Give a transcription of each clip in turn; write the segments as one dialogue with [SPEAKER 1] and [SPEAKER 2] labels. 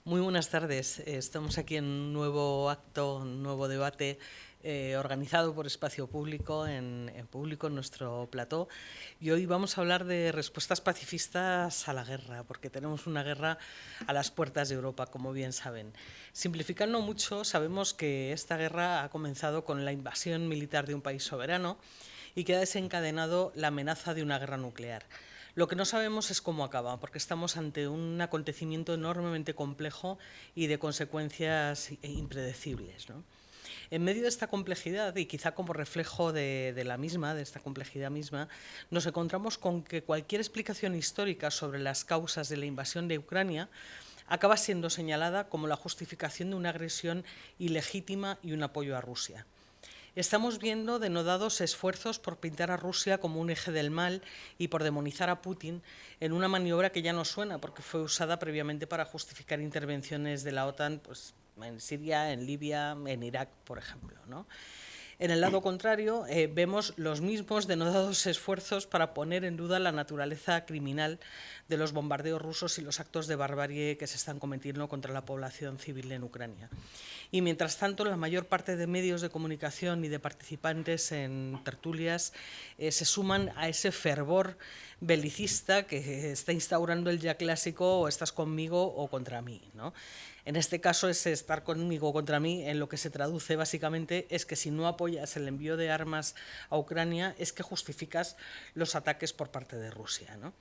[SPEAKER 1] Muy buenas tardes. Estamos aquí en un nuevo acto, un nuevo debate organizado por Espacio Público, en Público, en nuestro plató. Y hoy vamos a hablar de respuestas pacifistas a la guerra, porque tenemos una guerra a las puertas de Europa, como bien saben. Simplificando mucho, sabemos que esta guerra ha comenzado con la invasión militar de un país soberano y que ha desencadenado la amenaza de una guerra nuclear. Lo que no sabemos es cómo acaba, porque estamos ante un acontecimiento enormemente complejo y de consecuencias impredecibles, ¿no? En medio de esta complejidad, y quizá como reflejo de la misma, de esta complejidad misma, nos encontramos con que cualquier explicación histórica sobre las causas de la invasión de Ucrania acaba siendo señalada como la justificación de una agresión ilegítima y un apoyo a Rusia. Estamos viendo denodados esfuerzos por pintar a Rusia como un eje del mal y por demonizar a Putin en una maniobra que ya no suena porque fue usada previamente para justificar intervenciones de la OTAN pues, en Siria, en Libia, en Irak, por ejemplo, ¿no? En el lado contrario, vemos los mismos denodados esfuerzos para poner en duda la naturaleza criminal de los bombardeos rusos y los actos de barbarie que se están cometiendo contra la población civil en Ucrania. Y mientras tanto, la mayor parte de medios de comunicación y de participantes en tertulias se suman a ese fervor belicista que está instaurando el ya clásico o estás conmigo o contra mí, ¿no? En este caso, ese estar conmigo o contra mí, en lo que se traduce básicamente es que si no apoyas el envío de armas a Ucrania, es que justificas los ataques por parte de Rusia, ¿no?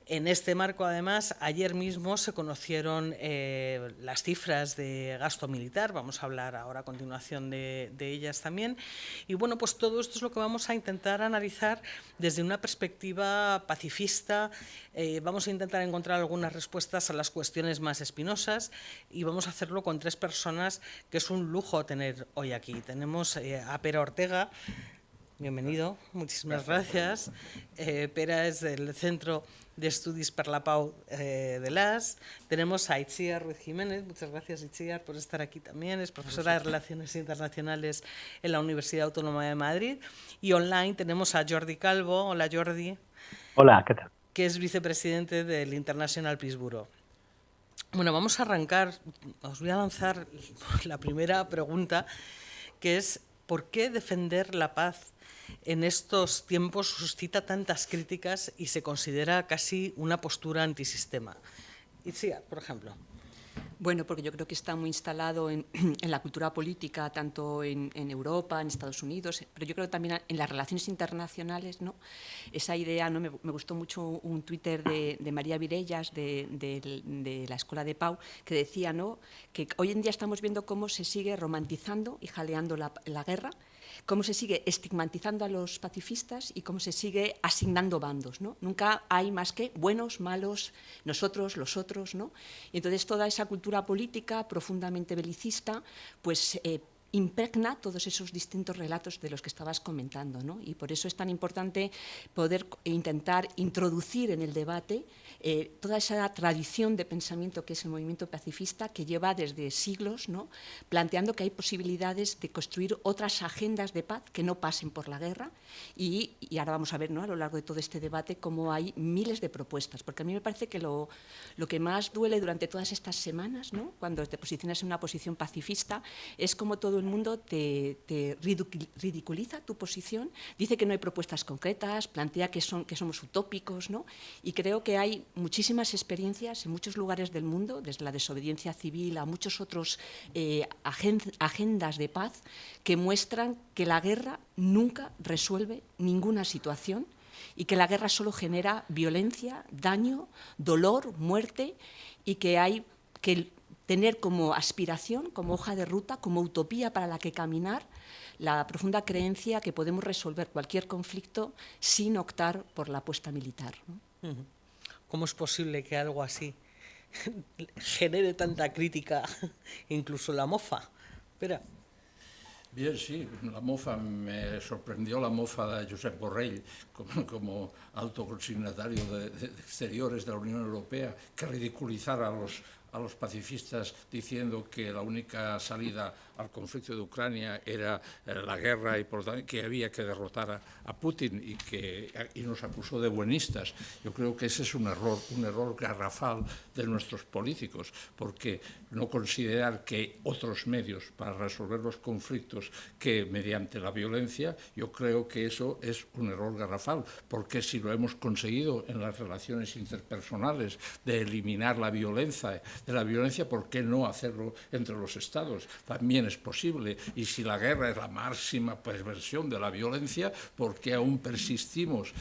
[SPEAKER 1] En este marco, además, ayer mismo se conocieron las cifras de gasto militar, vamos a hablar ahora a continuación de ellas también, y bueno, pues todo esto es lo que vamos a intentar analizar desde una perspectiva pacifista, vamos a intentar encontrar algunas respuestas a las cuestiones más espinosas y vamos a hacerlo con tres personas que es un lujo tener hoy aquí. Tenemos a Pere Ortega. Bienvenido, muchísimas gracias. Pere es del Centro de Estudis per la Pau de l'AS. Tenemos a Itziar Ruiz Jiménez, muchas gracias Itziar por estar aquí también, es profesora de Relaciones Internacionales en la Universidad Autónoma de Madrid. Y online tenemos a Jordi Calvo, hola Jordi.
[SPEAKER 2] Hola, ¿qué tal?
[SPEAKER 1] Que es vicepresidente del International Peace Bureau. Bueno, vamos a arrancar, os voy a lanzar la primera pregunta, que es ¿por qué defender la paz en estos tiempos suscita tantas críticas y se considera casi una postura antisistema? Itziar, por ejemplo.
[SPEAKER 3] Bueno, porque yo creo que está muy instalado en la cultura política, tanto en Europa, en Estados Unidos, pero yo creo que también en las relaciones internacionales, ¿no? Esa idea, ¿no? Me gustó mucho un Twitter de María Virellas, de la Escuela de Pau, que decía, ¿no?, que hoy en día estamos viendo cómo se sigue romantizando y jaleando la guerra, cómo se sigue estigmatizando a los pacifistas y cómo se sigue asignando bandos, ¿no? Nunca hay más que buenos, malos, nosotros, los otros, ¿no? Y entonces toda esa cultura política profundamente belicista, pues impregna todos esos distintos relatos de los que estabas comentando, ¿no? Y por eso es tan importante poder intentar introducir en el debate toda esa tradición de pensamiento que es el movimiento pacifista, que lleva desde siglos, ¿no?, planteando que hay posibilidades de construir otras agendas de paz que no pasen por la guerra, y ahora vamos a ver, ¿no?, a lo largo de todo este debate cómo hay miles de propuestas, porque a mí me parece que lo que más duele durante todas estas semanas, ¿no?, cuando te posicionas en una posición pacifista, es como todo el mundo te ridiculiza tu posición, dice que no hay propuestas concretas, plantea que somos utópicos, ¿no? Y creo que hay muchísimas experiencias en muchos lugares del mundo, desde la desobediencia civil a muchos otros agendas de paz, que muestran que la guerra nunca resuelve ninguna situación y que la guerra solo genera violencia, daño, dolor, muerte, y que hay que tener como aspiración, como hoja de ruta, como utopía para la que caminar, la profunda creencia que podemos resolver cualquier conflicto sin optar por la apuesta militar, ¿no?
[SPEAKER 1] ¿Cómo es posible que algo así genere tanta crítica, incluso la mofa? Espera.
[SPEAKER 4] Bien, sí, la mofa, me sorprendió la mofa de Josep Borrell como alto consignatario de Exteriores de la Unión Europea, que ridiculizara a los pacifistas diciendo que la única salida al conflicto de Ucrania era la guerra y por lo tanto que había que derrotar a Putin y nos acusó de buenistas. Yo creo que ese es un error garrafal de nuestros políticos, porque no considerar que hay otros medios para resolver los conflictos que mediante la violencia, yo creo que eso es un error garrafal, porque si lo hemos conseguido en las relaciones interpersonales de eliminar la violencia, ¿por qué no hacerlo entre los estados? También es posible. Y si la guerra es la máxima perversión de la violencia, ¿por qué aún persistimos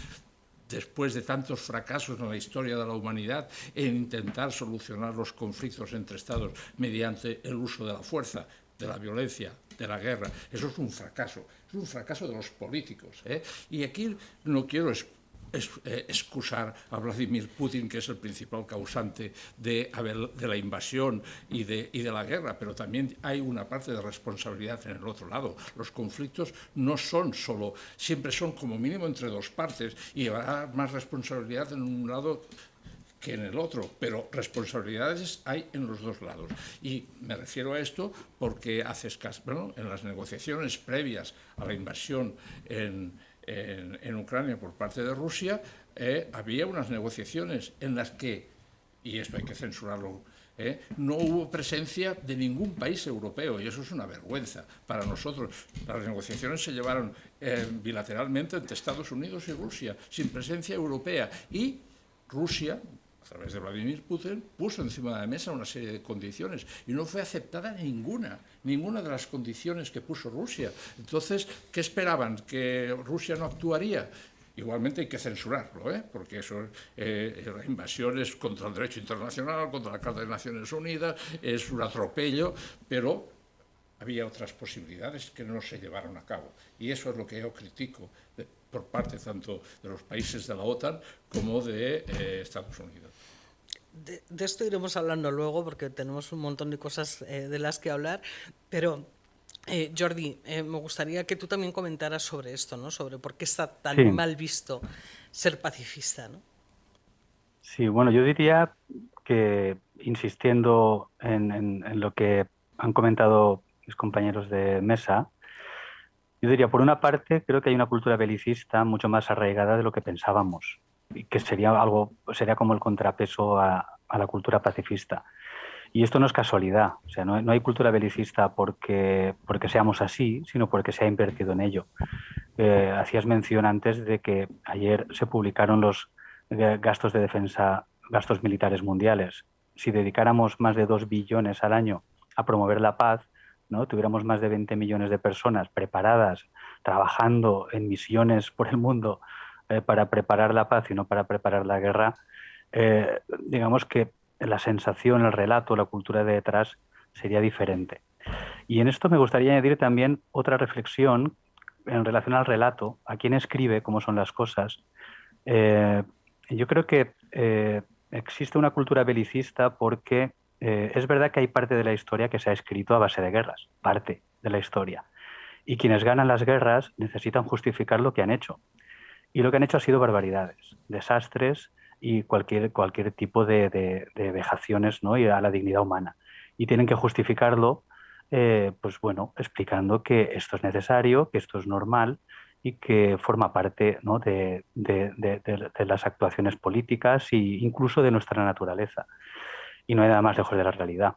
[SPEAKER 4] después de tantos fracasos en la historia de la humanidad en intentar solucionar los conflictos entre estados mediante el uso de la fuerza, de la violencia, de la guerra? Eso es un fracaso de los políticos, ¿eh? Y aquí no quiero excusar a Vladimir Putin, que es el principal causante de la invasión y de la guerra, pero también hay una parte de responsabilidad en el otro lado. Los conflictos no son solo, siempre son como mínimo entre dos partes, y habrá más responsabilidad en un lado que en el otro, pero responsabilidades hay en los dos lados. Y me refiero a esto porque en las negociaciones previas a la invasión en Ucrania por parte de Rusia, había unas negociaciones en las que, y esto hay que censurarlo, no hubo presencia de ningún país europeo, y eso es una vergüenza para nosotros. Las negociaciones se llevaron bilateralmente entre Estados Unidos y Rusia, sin presencia europea, y Rusia, a través de Vladimir Putin, puso encima de la mesa una serie de condiciones y no fue aceptada ninguna de las condiciones que puso Rusia. Entonces, ¿qué esperaban? ¿Que Rusia no actuaría? Igualmente hay que censurarlo, porque eso, la invasión es contra el derecho internacional, contra la Carta de Naciones Unidas, es un atropello, pero había otras posibilidades que no se llevaron a cabo. Y eso es lo que yo critico por parte tanto de los países de la OTAN como de Estados Unidos.
[SPEAKER 1] De esto iremos hablando luego porque tenemos un montón de cosas de las que hablar, pero Jordi, me gustaría que tú también comentaras sobre esto, ¿no? Sobre por qué está tan mal visto ser pacifista, ¿no?
[SPEAKER 2] Sí, bueno, yo diría que insistiendo en lo que han comentado mis compañeros de mesa, yo diría, por una parte, creo que hay una cultura belicista mucho más arraigada de lo que pensábamos, y que sería como el contrapeso a la cultura pacifista. Y esto no es casualidad, o sea, no hay cultura belicista porque seamos así, sino porque se ha invertido en ello. Hacías mención antes de que ayer se publicaron los gastos de defensa, gastos militares mundiales. Si dedicáramos más de 2 billones al año a promover la paz, ¿no? Tuviéramos más de 20 millones de personas preparadas, trabajando en misiones por el mundo para preparar la paz y no para preparar la guerra, digamos que la sensación, el relato, la cultura de detrás sería diferente. Y en esto me gustaría añadir también otra reflexión en relación al relato, a quién escribe, cómo son las cosas. Yo creo que existe una cultura belicista porque es verdad que hay parte de la historia que se ha escrito a base de guerras, parte de la historia. Y quienes ganan las guerras necesitan justificar lo que han hecho. Y lo que han hecho ha sido barbaridades, desastres y cualquier tipo de vejaciones, ¿no? Y a la dignidad humana. Y tienen que justificarlo, pues bueno, explicando que esto es necesario, que esto es normal y que forma parte, ¿no? de las actuaciones políticas e incluso de nuestra naturaleza. Y no hay nada más lejos de la realidad.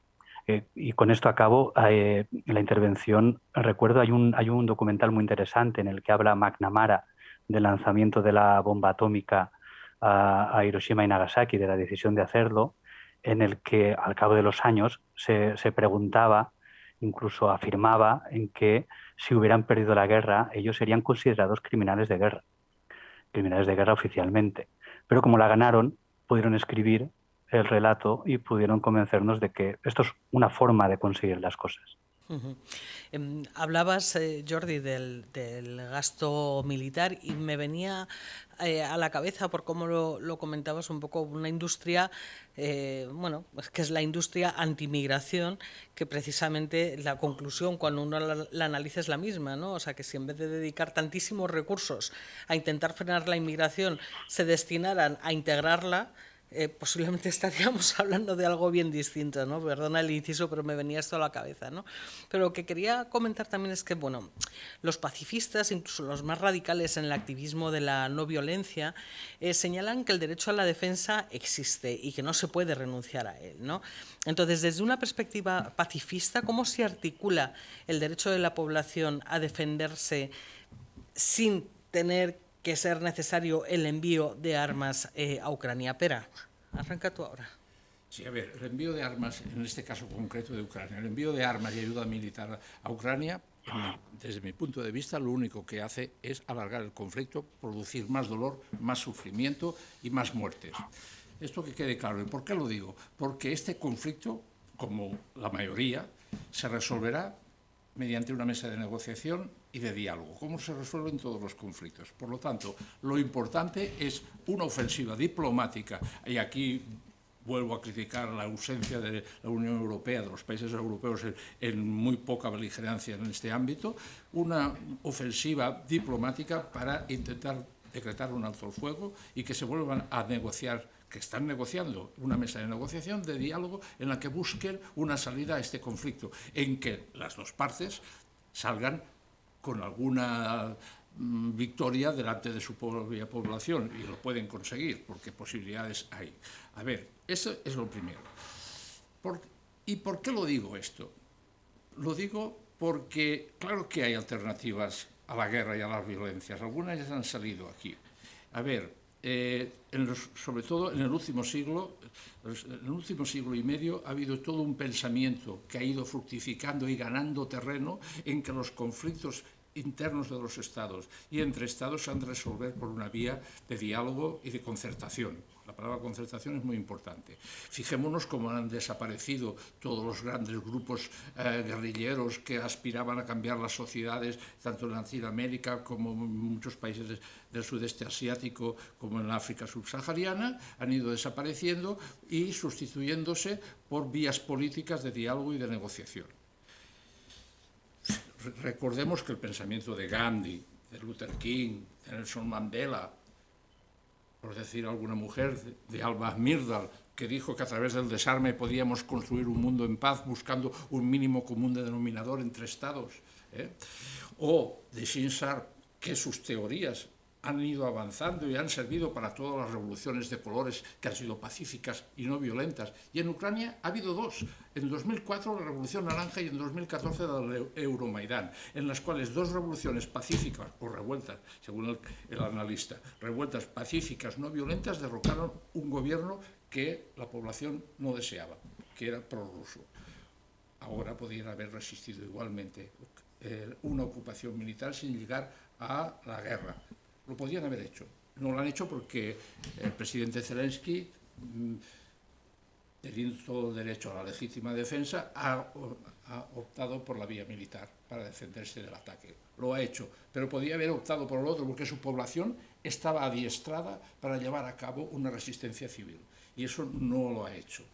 [SPEAKER 2] Y con esto acabo la intervención. Recuerdo, hay un documental muy interesante en el que habla McNamara del lanzamiento de la bomba atómica a Hiroshima y Nagasaki, de la decisión de hacerlo, en el que al cabo de los años se preguntaba, incluso afirmaba, en que si hubieran perdido la guerra, ellos serían considerados criminales de guerra oficialmente. Pero como la ganaron, pudieron escribir el relato y pudieron convencernos de que esto es una forma de conseguir las cosas.
[SPEAKER 1] Uh-huh. Hablabas, Jordi, del gasto militar y me venía a la cabeza, por cómo lo comentabas un poco, una industria, pues que es la industria antimigración, que precisamente la conclusión cuando uno la analiza es la misma, ¿no? O sea, que si en vez de dedicar tantísimos recursos a intentar frenar la inmigración se destinaran a integrarla, posiblemente estaríamos hablando de algo bien distinto, ¿no? Perdona el inciso, pero me venía esto a la cabeza, ¿no? Pero lo que quería comentar también es que, bueno, los pacifistas, incluso los más radicales en el activismo de la no violencia, señalan que el derecho a la defensa existe y que no se puede renunciar a él, ¿no? Entonces, desde una perspectiva pacifista, ¿cómo se articula el derecho de la población a defenderse sin tener que ser necesario el envío de armas a Ucrania? Pera, arranca tú ahora.
[SPEAKER 4] Sí, a ver, el envío de armas, en este caso concreto de Ucrania, el envío de armas y ayuda militar a Ucrania, desde mi punto de vista, lo único que hace es alargar el conflicto, producir más dolor, más sufrimiento y más muertes. Esto que quede claro. ¿Y por qué lo digo? Porque este conflicto, como la mayoría, se resolverá mediante una mesa de negociación y de diálogo, como se resuelven todos los conflictos. Por lo tanto, lo importante es una ofensiva diplomática, y aquí vuelvo a criticar la ausencia de la Unión Europea, de los países europeos, en muy poca beligerancia en este ámbito, una ofensiva diplomática para intentar decretar un alto el fuego y que se vuelvan a negociar, que están negociando, una mesa de negociación, de diálogo, en la que busquen una salida a este conflicto, en que las dos partes salgan con alguna victoria delante de su propia población, y lo pueden conseguir, porque posibilidades hay. A ver, eso es lo primero. ¿Y por qué lo digo esto? Lo digo porque, claro que hay alternativas a la guerra y a las violencias, algunas ya han salido aquí. A ver, sobre todo en el último siglo y medio, ha habido todo un pensamiento que ha ido fructificando y ganando terreno en que los conflictos internos de los estados y entre estados se han de resolver por una vía de diálogo y de concertación. La palabra concertación es muy importante. Fijémonos cómo han desaparecido todos los grandes grupos guerrilleros que aspiraban a cambiar las sociedades, tanto en Latinoamérica como en muchos países del sudeste asiático, como en África subsahariana, han ido desapareciendo y sustituyéndose por vías políticas de diálogo y de negociación. Recordemos que el pensamiento de Gandhi, de Luther King, de Nelson Mandela, por decir alguna mujer, de Alva Myrdal, que dijo que a través del desarme podíamos construir un mundo en paz buscando un mínimo común denominador entre estados, o de Shin Sharp, que sus teorías han ido avanzando y han servido para todas las revoluciones de colores que han sido pacíficas y no violentas. Y en Ucrania ha habido dos. En 2004 la Revolución Naranja y en 2014 la Euromaidán, en las cuales dos revoluciones pacíficas, o revueltas, según el analista, revueltas pacíficas no violentas, derrocaron un gobierno que la población no deseaba, que era prorruso. Ahora podrían haber resistido igualmente una ocupación militar sin llegar a la guerra. Lo podían haber hecho. No lo han hecho porque el presidente Zelensky, teniendo todo el derecho a la legítima defensa, ha optado por la vía militar para defenderse del ataque. Lo ha hecho, pero podía haber optado por el otro porque su población estaba adiestrada para llevar a cabo una resistencia civil. Y eso no lo ha hecho.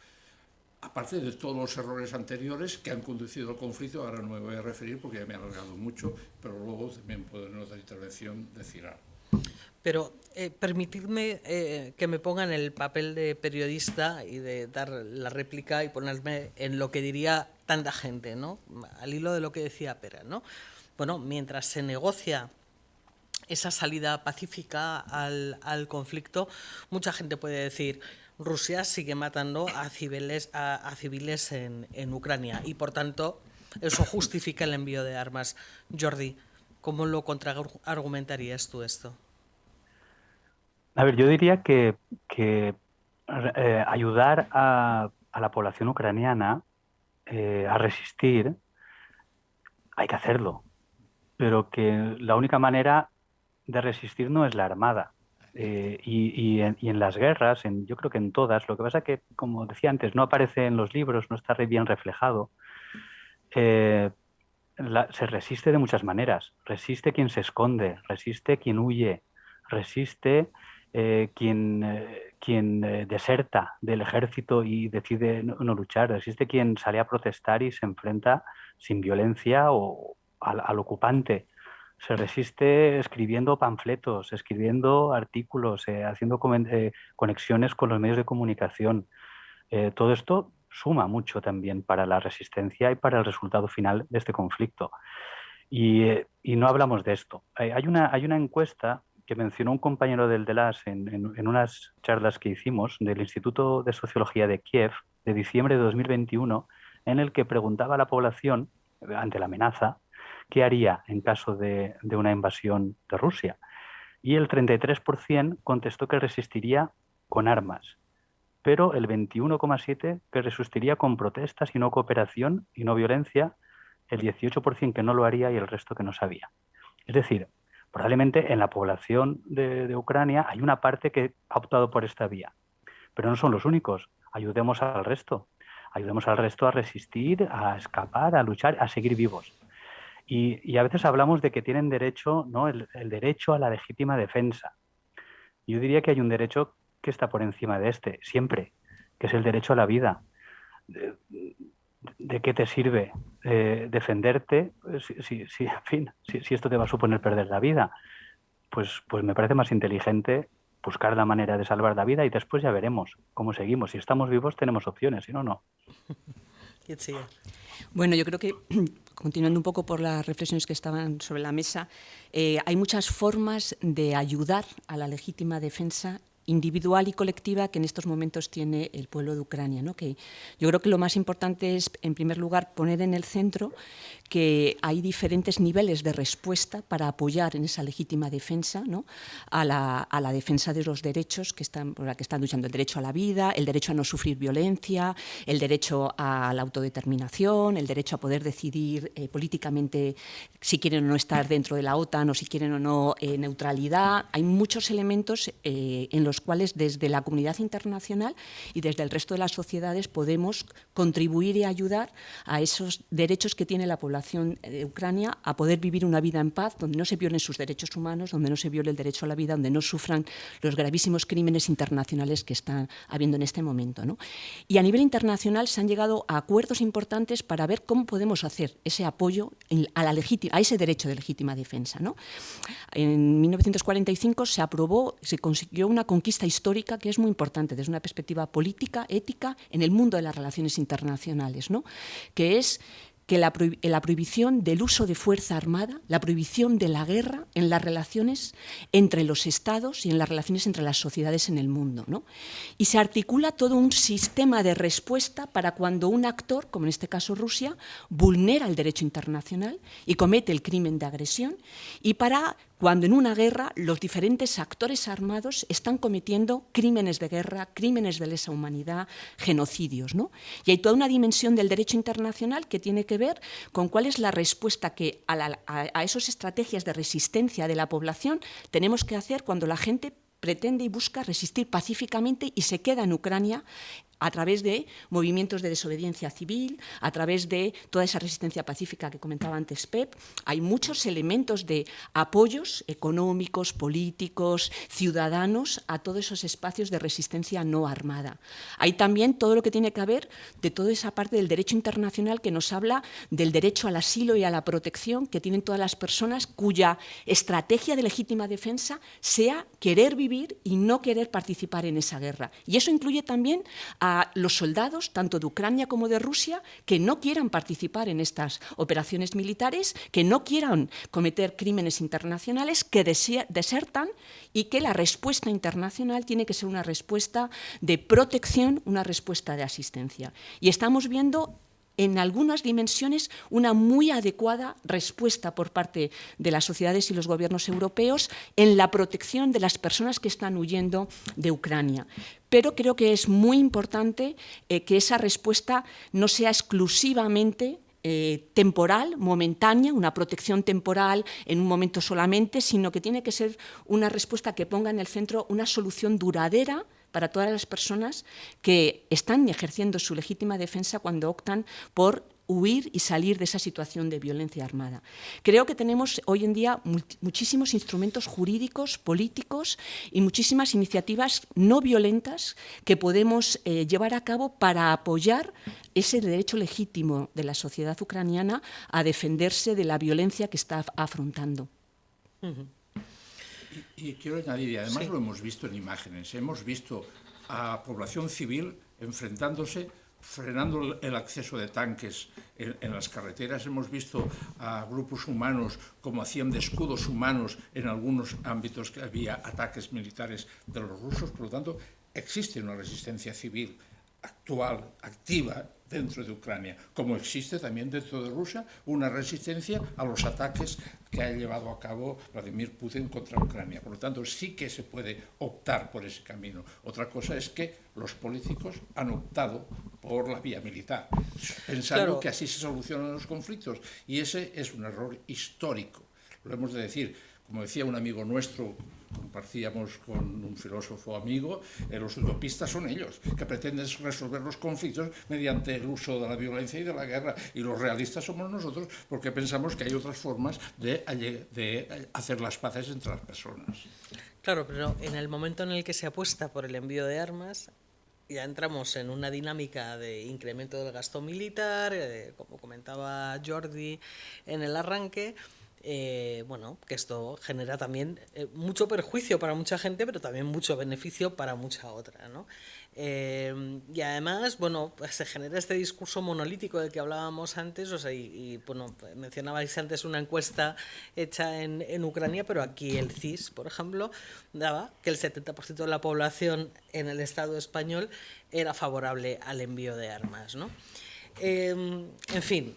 [SPEAKER 4] Aparte de todos los errores anteriores que han conducido al conflicto, ahora no me voy a referir porque ya me he alargado mucho, pero luego también puedo en otra intervención decir algo.
[SPEAKER 1] Pero permitidme que me ponga en el papel de periodista y de dar la réplica y ponerme en lo que diría tanta gente, ¿no? Al hilo de lo que decía Pera, ¿no? Bueno, mientras se negocia esa salida pacífica al conflicto, mucha gente puede decir: Rusia sigue matando a civiles en Ucrania y, por tanto, eso justifica el envío de armas. Jordi, ¿cómo lo contraargumentarías tú esto?
[SPEAKER 2] A ver, yo diría que ayudar a la población ucraniana a resistir, hay que hacerlo, pero que la única manera de resistir no es la armada. Y en las guerras, yo creo que en todas, lo que pasa que, como decía antes, no aparece en los libros, no está bien reflejado. Se resiste de muchas maneras. Resiste quien se esconde, resiste quien huye, resiste quien deserta del ejército y decide no luchar. Resiste quien sale a protestar y se enfrenta sin violencia o al ocupante. se resiste escribiendo panfletos, escribiendo artículos, haciendo conexiones con los medios de comunicación. Todo esto suma mucho también para la resistencia y para el resultado final de este conflicto. Y no hablamos de esto. Hay una encuesta que mencionó un compañero del DELAS en unas charlas que hicimos del Instituto de Sociología de Kiev de diciembre de 2021, en el que preguntaba a la población, ante la amenaza, qué haría en caso de una invasión de Rusia. Y el 33% contestó que resistiría con armas, pero el 21,7% que resistiría con protestas y no cooperación y no violencia, el 18% que no lo haría y el resto que no sabía. Es decir, probablemente en la población de Ucrania hay una parte que ha optado por esta vía, pero no son los únicos. Ayudemos al resto. Ayudemos al resto a resistir, a escapar, a luchar, a seguir vivos. Y a veces hablamos de que tienen derecho, ¿no? el derecho a la legítima defensa. Yo diría que hay un derecho que está por encima de este, siempre, que es el derecho a la vida. ¿De qué te sirve defenderte si esto te va a suponer perder la vida? Pues me parece más inteligente buscar la manera de salvar la vida y después ya veremos cómo seguimos. Si estamos vivos tenemos opciones, si no, no.
[SPEAKER 3] Bueno, yo creo que, continuando un poco por las reflexiones que estaban sobre la mesa, hay muchas formas de ayudar a la legítima defensa individual y colectiva que en estos momentos tiene el pueblo de Ucrania, ¿no? Que yo creo que lo más importante es, en primer lugar, poner en el centro que hay diferentes niveles de respuesta para apoyar en esa legítima defensa, ¿no? a la defensa de los derechos por la que están luchando, el derecho a la vida, el derecho a no sufrir violencia, el derecho a la autodeterminación, el derecho a poder decidir políticamente si quieren o no estar dentro de la OTAN o si quieren o no neutralidad. Hay muchos elementos en los cuales desde la comunidad internacional y desde el resto de las sociedades podemos contribuir y ayudar a esos derechos que tiene la población de Ucrania a poder vivir una vida en paz, donde no se violen sus derechos humanos, donde no se viole el derecho a la vida, donde no sufran los gravísimos crímenes internacionales que están habiendo en este momento, ¿no? Y a nivel internacional se han llegado a acuerdos importantes para ver cómo podemos hacer ese apoyo a ese derecho de legítima defensa, ¿no? En 1945 se consiguió una conquista histórica que es muy importante desde una perspectiva política, ética, en el mundo de las relaciones internacionales, ¿no? Que es que la prohibición del uso de fuerza armada, la prohibición de la guerra en las relaciones entre los estados y en las relaciones entre las sociedades en el mundo, ¿no? Y se articula todo un sistema de respuesta para cuando un actor, como en este caso Rusia, vulnera el derecho internacional y comete el crimen de agresión, y para cuando en una guerra los diferentes actores armados están cometiendo crímenes de guerra, crímenes de lesa humanidad, genocidios, ¿no? Y hay toda una dimensión del derecho internacional que tiene que ver con cuál es la respuesta que a esas estrategias de resistencia de la población tenemos que hacer cuando la gente pretende y busca resistir pacíficamente y se queda en Ucrania a través de movimientos de desobediencia civil, a través de toda esa resistencia pacífica que comentaba antes Pep. Hay muchos elementos de apoyos económicos, políticos, ciudadanos a todos esos espacios de resistencia no armada. Hay también todo lo que tiene que ver de toda esa parte del derecho internacional que nos habla del derecho al asilo y a la protección que tienen todas las personas cuya estrategia de legítima defensa sea querer vivir y no querer participar en esa guerra. Y eso incluye también a los soldados, tanto de Ucrania como de Rusia, que no quieran participar en estas operaciones militares, que no quieran cometer crímenes internacionales, que desertan, y que la respuesta internacional tiene que ser una respuesta de protección, una respuesta de asistencia. Y estamos viendo en algunas dimensiones una muy adecuada respuesta por parte de las sociedades y los gobiernos europeos en la protección de las personas que están huyendo de Ucrania. Pero creo que es muy importante que esa respuesta no sea exclusivamente temporal, momentánea, una protección temporal en un momento solamente, sino que tiene que ser una respuesta que ponga en el centro una solución duradera para todas las personas que están ejerciendo su legítima defensa cuando optan por huir y salir de esa situación de violencia armada. Creo que tenemos hoy en día muchísimos instrumentos jurídicos, políticos y muchísimas iniciativas no violentas que podemos llevar a cabo para apoyar ese derecho legítimo de la sociedad ucraniana a defenderse de la violencia que está afrontando.
[SPEAKER 4] Y quiero añadir, y además lo hemos visto en imágenes, hemos visto a población civil enfrentándose, frenando el acceso de tanques en las carreteras, hemos visto a grupos humanos como hacían de escudos humanos en algunos ámbitos que había ataques militares de los rusos. Por lo tanto, existe una resistencia civil actual, activa, dentro de Ucrania, como existe también dentro de Rusia una resistencia a los ataques que ha llevado a cabo Vladimir Putin contra Ucrania. Por lo tanto, sí que se puede optar por ese camino. Otra cosa es que los políticos han optado por la vía militar, pensando que así se solucionan los conflictos, y ese es un error histórico. Lo hemos de decir. Como decía un amigo nuestro, compartíamos con un filósofo amigo, los utopistas son ellos, que pretenden resolver los conflictos mediante el uso de la violencia y de la guerra, y los realistas somos nosotros, porque pensamos que hay otras formas de hacer las paces entre las personas.
[SPEAKER 1] Claro, pero en el momento en el que se apuesta por el envío de armas, ya entramos en una dinámica de incremento del gasto militar, como comentaba Jordi en el arranque. Bueno, que esto genera también mucho perjuicio para mucha gente, pero también mucho beneficio para mucha otra, ¿no? Y además, bueno, pues se genera este discurso monolítico del que hablábamos antes, o sea, bueno, mencionabais antes una encuesta hecha en Ucrania, pero aquí el CIS, por ejemplo, daba que el 70% de la población en el Estado español era favorable al envío de armas, ¿no? En fin.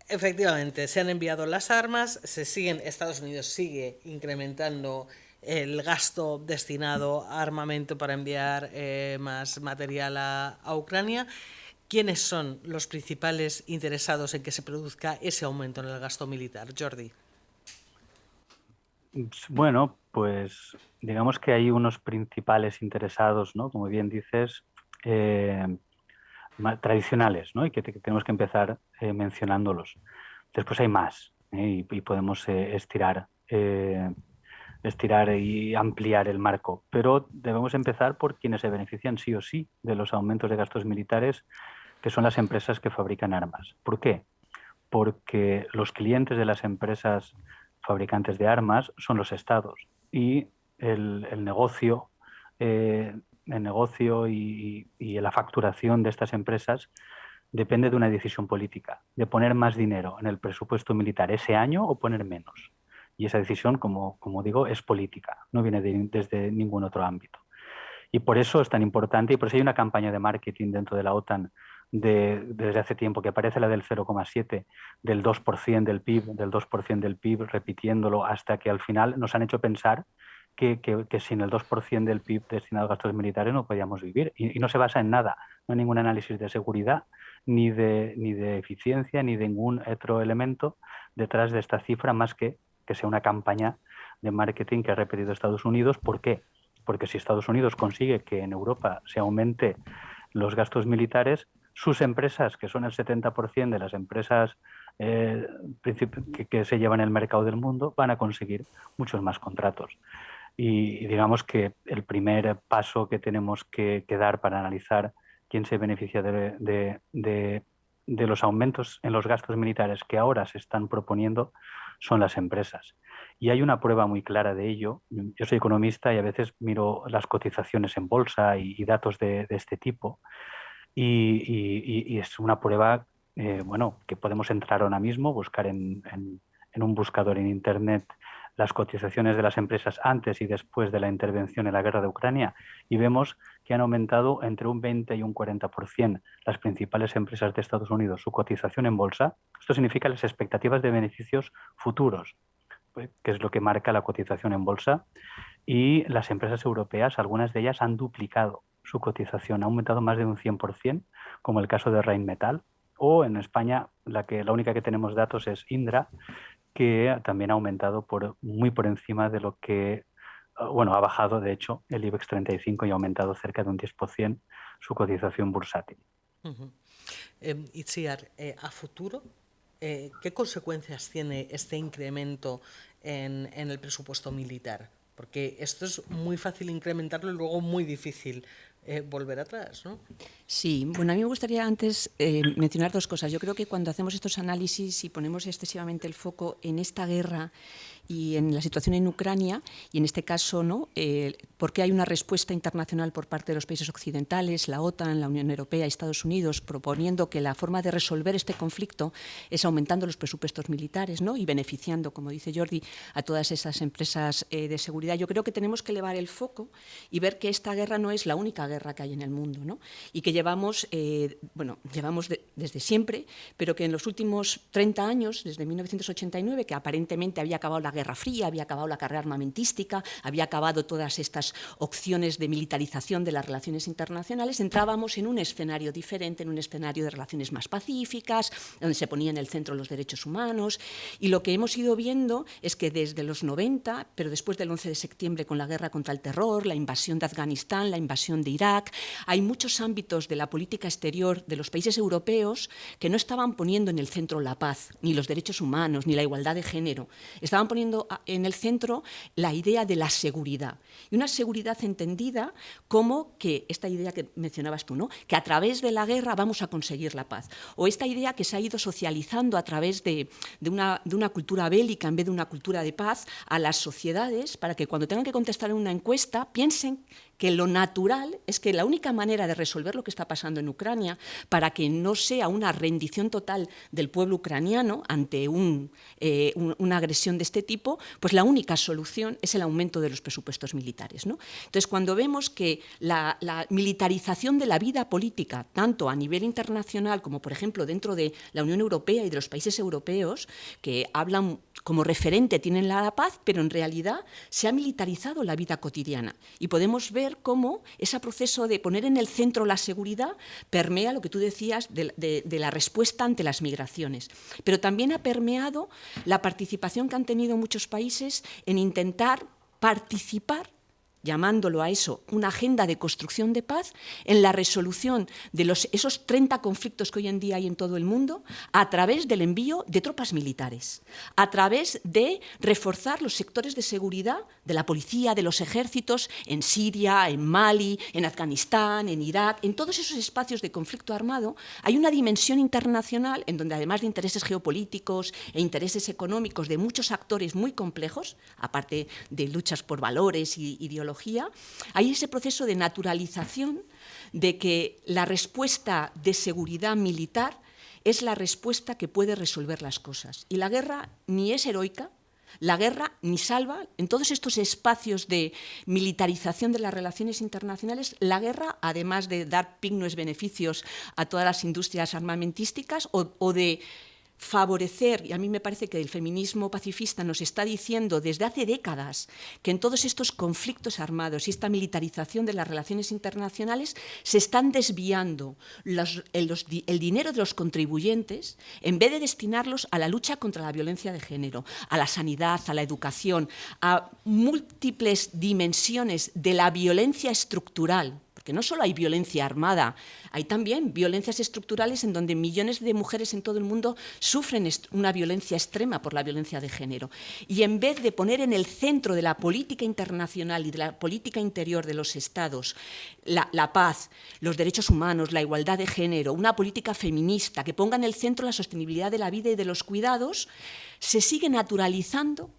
[SPEAKER 1] Efectivamente, se han enviado las armas, Estados Unidos sigue incrementando el gasto destinado a armamento para enviar más material a Ucrania. ¿Quiénes son los principales interesados en que se produzca ese aumento en el gasto militar? Jordi.
[SPEAKER 2] Bueno, pues digamos que hay unos principales interesados, ¿no? Como bien dices, tradicionales, ¿no? Y que tenemos que empezar mencionándolos. Después hay más, y podemos estirar y ampliar el marco, pero debemos empezar por quienes se benefician sí o sí de los aumentos de gastos militares, que son las empresas que fabrican armas. ¿Por qué? Porque los clientes de las empresas fabricantes de armas son los estados, y el negocio y la facturación de estas empresas depende de una decisión política, de poner más dinero en el presupuesto militar ese año o poner menos. Y esa decisión, como digo, es política, no viene desde ningún otro ámbito. Y por eso es tan importante, y por eso hay una campaña de marketing dentro de la OTAN desde hace tiempo, que aparece la del 0,7, del 2% del PIB, repitiéndolo hasta que al final nos han hecho pensar que sin el 2% del PIB destinado a gastos militares no podíamos vivir. Y no se basa en nada, no hay ningún análisis de seguridad, ni de eficiencia, ni de ningún otro elemento detrás de esta cifra, más que sea una campaña de marketing que ha repetido Estados Unidos. ¿Por qué? Porque si Estados Unidos consigue que en Europa se aumente los gastos militares, sus empresas, que son el 70% de las empresas que se llevan el mercado del mundo, van a conseguir muchos más contratos. Y digamos que el primer paso que tenemos que dar para analizar quién se beneficia de los aumentos en los gastos militares que ahora se están proponiendo son las empresas. Y hay una prueba muy clara de ello. Yo soy economista y a veces miro las cotizaciones en bolsa y datos de este tipo. Y es una prueba que podemos entrar ahora mismo, buscar en un buscador en Internet las cotizaciones de las empresas antes y después de la intervención en la guerra de Ucrania, y vemos que han aumentado entre un 20 y un 40% las principales empresas de Estados Unidos, su cotización en bolsa. Esto significa las expectativas de beneficios futuros, que es lo que marca la cotización en bolsa, y las empresas europeas, algunas de ellas han duplicado su cotización, ha aumentado más de un 100%, como el caso de Rheinmetall, o en España la única que tenemos datos es Indra, que también ha aumentado muy por encima de lo que, ha bajado de hecho el IBEX 35 y ha aumentado cerca de un 10% su cotización bursátil.
[SPEAKER 1] Itziar, a futuro, ¿qué consecuencias tiene este incremento en el presupuesto militar? Porque esto es muy fácil incrementarlo y luego muy difícil volver atrás, ¿no?
[SPEAKER 3] Sí, bueno, a mí me gustaría antes mencionar dos cosas. Yo creo que cuando hacemos estos análisis y ponemos excesivamente el foco en esta guerra y en la situación en Ucrania, y en este caso, ¿no? ¿Por qué hay una respuesta internacional por parte de los países occidentales, la OTAN, la Unión Europea y Estados Unidos, proponiendo que la forma de resolver este conflicto es aumentando los presupuestos militares, ¿no? Y beneficiando, como dice Jordi, a todas esas empresas de seguridad? Yo creo que tenemos que elevar el foco y ver que esta guerra no es la única guerra que hay en el mundo, ¿no? Y que llevamos desde siempre, pero que en los últimos 30 años, desde 1989, que aparentemente había acabado la Guerra Fría, había acabado la carrera armamentística, había acabado todas estas opciones de militarización de las relaciones internacionales, entrábamos en un escenario diferente, en un escenario de relaciones más pacíficas, donde se ponía en el centro los derechos humanos, y lo que hemos ido viendo es que desde los 90, pero después del 11 de septiembre con la guerra contra el terror, la invasión de Afganistán, la invasión de Irak, hay muchos ámbitos de la política exterior de los países europeos que no estaban poniendo en el centro la paz, ni los derechos humanos, ni la igualdad de género. Estaban poniendo en el centro la idea de la seguridad. Y una seguridad entendida como que, esta idea que mencionabas tú, ¿no? Que a través de la guerra vamos a conseguir la paz. O esta idea que se ha ido socializando a través de una cultura bélica en vez de una cultura de paz a las sociedades, para que cuando tengan que contestar en una encuesta piensen que lo natural es que la única manera de resolver lo que está pasando en Ucrania, para que no sea una rendición total del pueblo ucraniano ante una agresión de este tipo, pues la única solución es el aumento de los presupuestos militares, ¿no? Entonces, cuando vemos que la militarización de la vida política, tanto a nivel internacional como, por ejemplo, dentro de la Unión Europea y de los países europeos, que hablan como referente, tienen la paz, pero en realidad se ha militarizado la vida cotidiana. Y podemos ver cómo ese proceso de poner en el centro la seguridad permea lo que tú decías de la respuesta ante las migraciones. Pero también ha permeado la participación que han tenido muchos países en intentar participar, llamándolo a eso una agenda de construcción de paz, en la resolución de esos 30 conflictos que hoy en día hay en todo el mundo, a través del envío de tropas militares, a través de reforzar los sectores de seguridad de la policía, de los ejércitos, en Siria, en Mali, en Afganistán, en Irak, en todos esos espacios de conflicto armado. Hay una dimensión internacional en donde, además de intereses geopolíticos e intereses económicos de muchos actores muy complejos, aparte de luchas por valores y ideología, hay ese proceso de naturalización de que la respuesta de seguridad militar es la respuesta que puede resolver las cosas. Y la guerra ni es heroica, la guerra ni salva. En todos estos espacios de militarización de las relaciones internacionales, la guerra, además de dar pignos beneficios a todas las industrias armamentísticas o de favorecer, y a mí me parece que el feminismo pacifista nos está diciendo desde hace décadas que en todos estos conflictos armados y esta militarización de las relaciones internacionales se están desviando el dinero de los contribuyentes en vez de destinarlos a la lucha contra la violencia de género, a la sanidad, a la educación, a múltiples dimensiones de la violencia estructural. Que no solo hay violencia armada, hay también violencias estructurales en donde millones de mujeres en todo el mundo sufren una violencia extrema por la violencia de género. Y en vez de poner en el centro de la política internacional y de la política interior de los Estados la paz, los derechos humanos, la igualdad de género, una política feminista que ponga en el centro la sostenibilidad de la vida y de los cuidados, se sigue naturalizando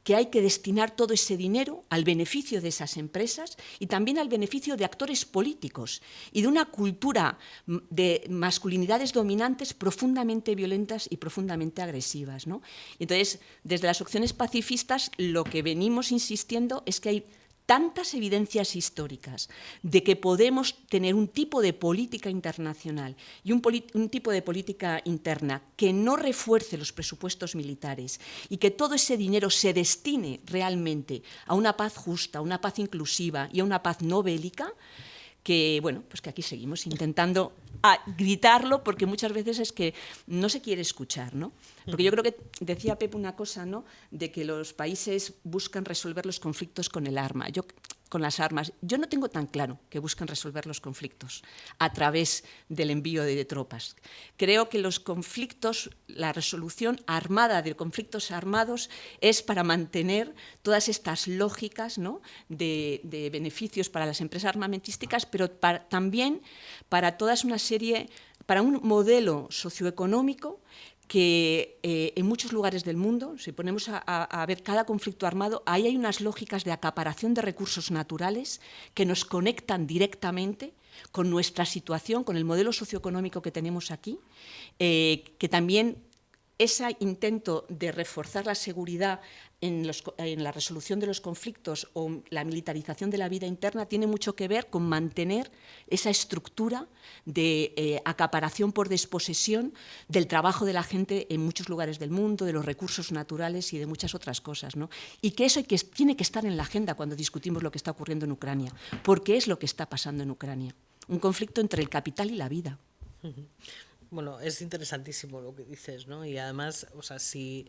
[SPEAKER 3] que hay que destinar todo ese dinero al beneficio de esas empresas y también al beneficio de actores políticos y de una cultura de masculinidades dominantes profundamente violentas y profundamente agresivas, ¿no? Entonces, desde las opciones pacifistas, lo que venimos insistiendo es que hay tantas evidencias históricas de que podemos tener un tipo de política internacional y un tipo de política interna que no refuerce los presupuestos militares y que todo ese dinero se destine realmente a una paz justa, a una paz inclusiva y a una paz no bélica, que, bueno, pues que aquí seguimos intentando gritarlo porque muchas veces es que no se quiere escuchar, ¿no? Porque yo creo que decía Pepe una cosa, ¿no?, de que los países buscan resolver los conflictos con el arma. Con las armas. Yo no tengo tan claro que buscan resolver los conflictos a través del envío de tropas. Creo que los conflictos, la resolución armada de conflictos armados es para mantener todas estas lógicas, ¿no?, de beneficios para las empresas armamentísticas, pero también para toda una serie para un modelo socioeconómico que en muchos lugares del mundo, si ponemos a ver cada conflicto armado, ahí hay unas lógicas de acaparación de recursos naturales que nos conectan directamente con nuestra situación, con el modelo socioeconómico que tenemos aquí, que también ese intento de reforzar la seguridad en la resolución de los conflictos o la militarización de la vida interna tiene mucho que ver con mantener esa estructura de acaparación por desposesión del trabajo de la gente en muchos lugares del mundo, de los recursos naturales y de muchas otras cosas, ¿no? Y que eso tiene que estar en la agenda cuando discutimos lo que está ocurriendo en Ucrania, porque es lo que está pasando en Ucrania, un conflicto entre el capital y la vida.
[SPEAKER 1] Bueno, es interesantísimo lo que dices, ¿no? Y además, o sea, si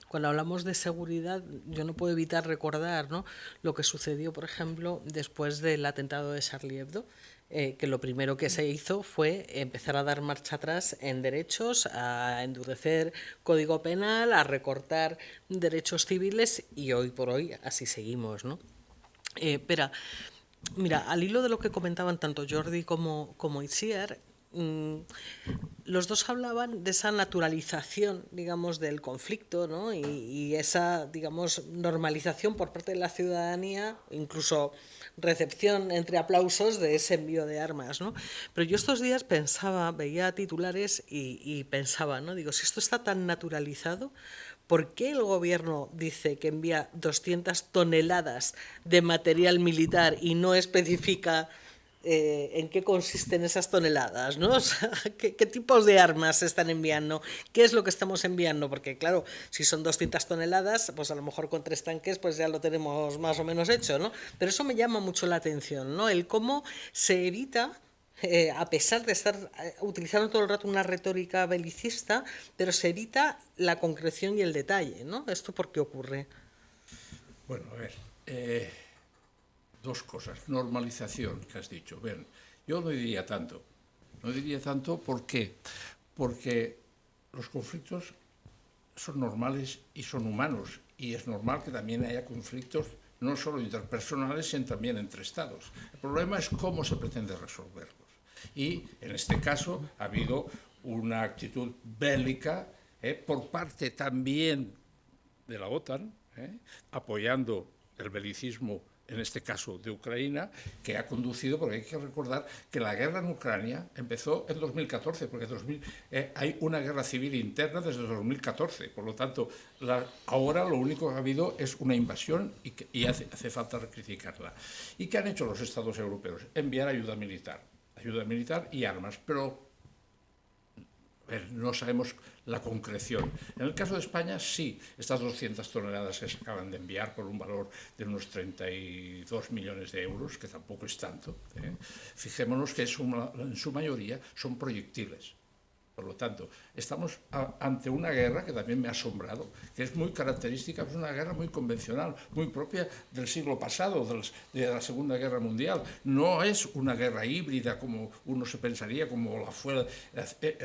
[SPEAKER 1] cuando hablamos de seguridad, yo no puedo evitar recordar, ¿no?, lo que sucedió, por ejemplo, después del atentado de Charlie Hebdo, que lo primero que se hizo fue empezar a dar marcha atrás en derechos, a endurecer código penal, a recortar derechos civiles, y hoy por hoy así seguimos, ¿no? Pero, mira, al hilo de lo que comentaban tanto Jordi como Itziar, los dos hablaban de esa naturalización, digamos, del conflicto, ¿no? Y esa, digamos, normalización por parte de la ciudadanía, incluso recepción entre aplausos de ese envío de armas, ¿no? Pero yo estos días pensaba, veía titulares y pensaba, ¿no? Digo, si esto está tan naturalizado, ¿por qué el gobierno dice que envía 200 toneladas de material militar y no especifica en qué consisten esas toneladas, ¿no? O sea, ¿qué tipos de armas se están enviando? ¿Qué es lo que estamos enviando? Porque, claro, si son 200 toneladas, pues a lo mejor con 3 tanques pues ya lo tenemos más o menos hecho, ¿no? Pero eso me llama mucho la atención, ¿no? El cómo se evita, a pesar de estar utilizando todo el rato una retórica belicista, pero se evita la concreción y el detalle, ¿no? ¿Esto por qué ocurre?
[SPEAKER 4] Bueno, a ver, dos cosas. Normalización, que has dicho. Bien, yo no diría tanto. No diría tanto, ¿por qué? Porque los conflictos son normales y son humanos, y es normal que también haya conflictos no solo interpersonales, sino también entre Estados. El problema es cómo se pretende resolverlos. Y en este caso ha habido una actitud bélica por parte también de la OTAN, apoyando el belicismo, en este caso de Ucrania, que ha conducido, porque hay que recordar que la guerra en Ucrania empezó en 2014, porque hay una guerra civil interna desde 2014, por lo tanto, ahora lo único que ha habido es una invasión y hace falta criticarla. ¿Y qué han hecho los Estados europeos? Enviar ayuda militar y armas, pero no sabemos la concreción. En el caso de España, sí, estas 200 toneladas que se acaban de enviar por un valor de unos 32 millones de euros, que tampoco es tanto, fijémonos que en su mayoría son proyectiles. Por lo tanto, estamos ante una guerra que también me ha asombrado, que es muy característica, es una guerra muy convencional, muy propia del siglo pasado, de la Segunda Guerra Mundial. No es una guerra híbrida como uno se pensaría, como fue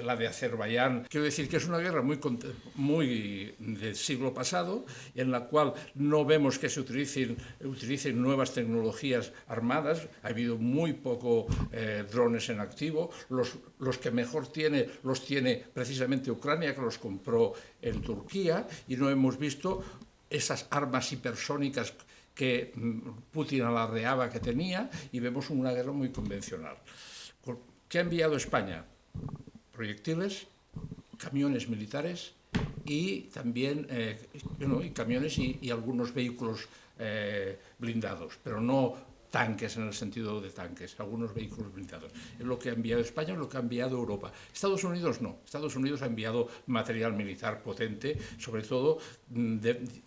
[SPEAKER 4] la de Azerbaiyán. Quiero decir que es una guerra muy del siglo pasado, en la cual no vemos que se utilicen nuevas tecnologías armadas. Ha habido muy poco drones en activo. Los que mejor los tiene precisamente Ucrania, que los compró en Turquía, y no hemos visto esas armas hipersónicas que Putin alardeaba que tenía, y vemos una guerra muy convencional. ¿Qué ha enviado España? Proyectiles, camiones militares y también camiones y algunos vehículos blindados, pero no tanques en el sentido de tanques, algunos vehículos blindados. Es lo que ha enviado España, es lo que ha enviado Europa. Estados Unidos no. Estados Unidos ha enviado material militar potente, sobre todo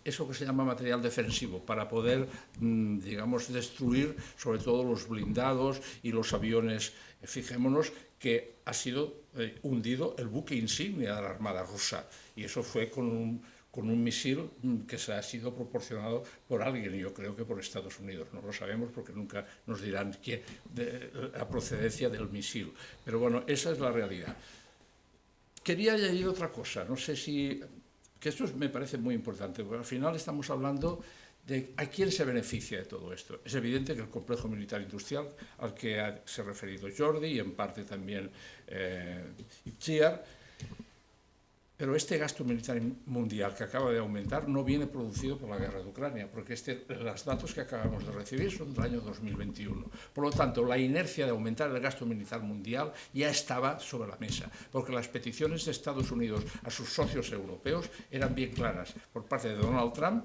[SPEAKER 4] eso que se llama material defensivo, para poder, digamos, destruir sobre todo los blindados y los aviones. Fijémonos que ha sido hundido el buque insignia de la Armada rusa, y eso fue con un misil que se ha sido proporcionado por alguien, y yo creo que por Estados Unidos. No lo sabemos porque nunca nos dirán la procedencia del misil. Pero bueno, esa es la realidad. Quería añadir otra cosa, no sé si... que esto me parece muy importante, porque al final estamos hablando ¿A quién se beneficia de todo esto? Es evidente que el complejo militar industrial al que se ha referido Jordi y en parte también Itziar, pero este gasto militar mundial que acaba de aumentar no viene producido por la guerra de Ucrania, porque los datos que acabamos de recibir son del año 2021. Por lo tanto, la inercia de aumentar el gasto militar mundial ya estaba sobre la mesa, porque las peticiones de Estados Unidos a sus socios europeos eran bien claras. Por parte de Donald Trump,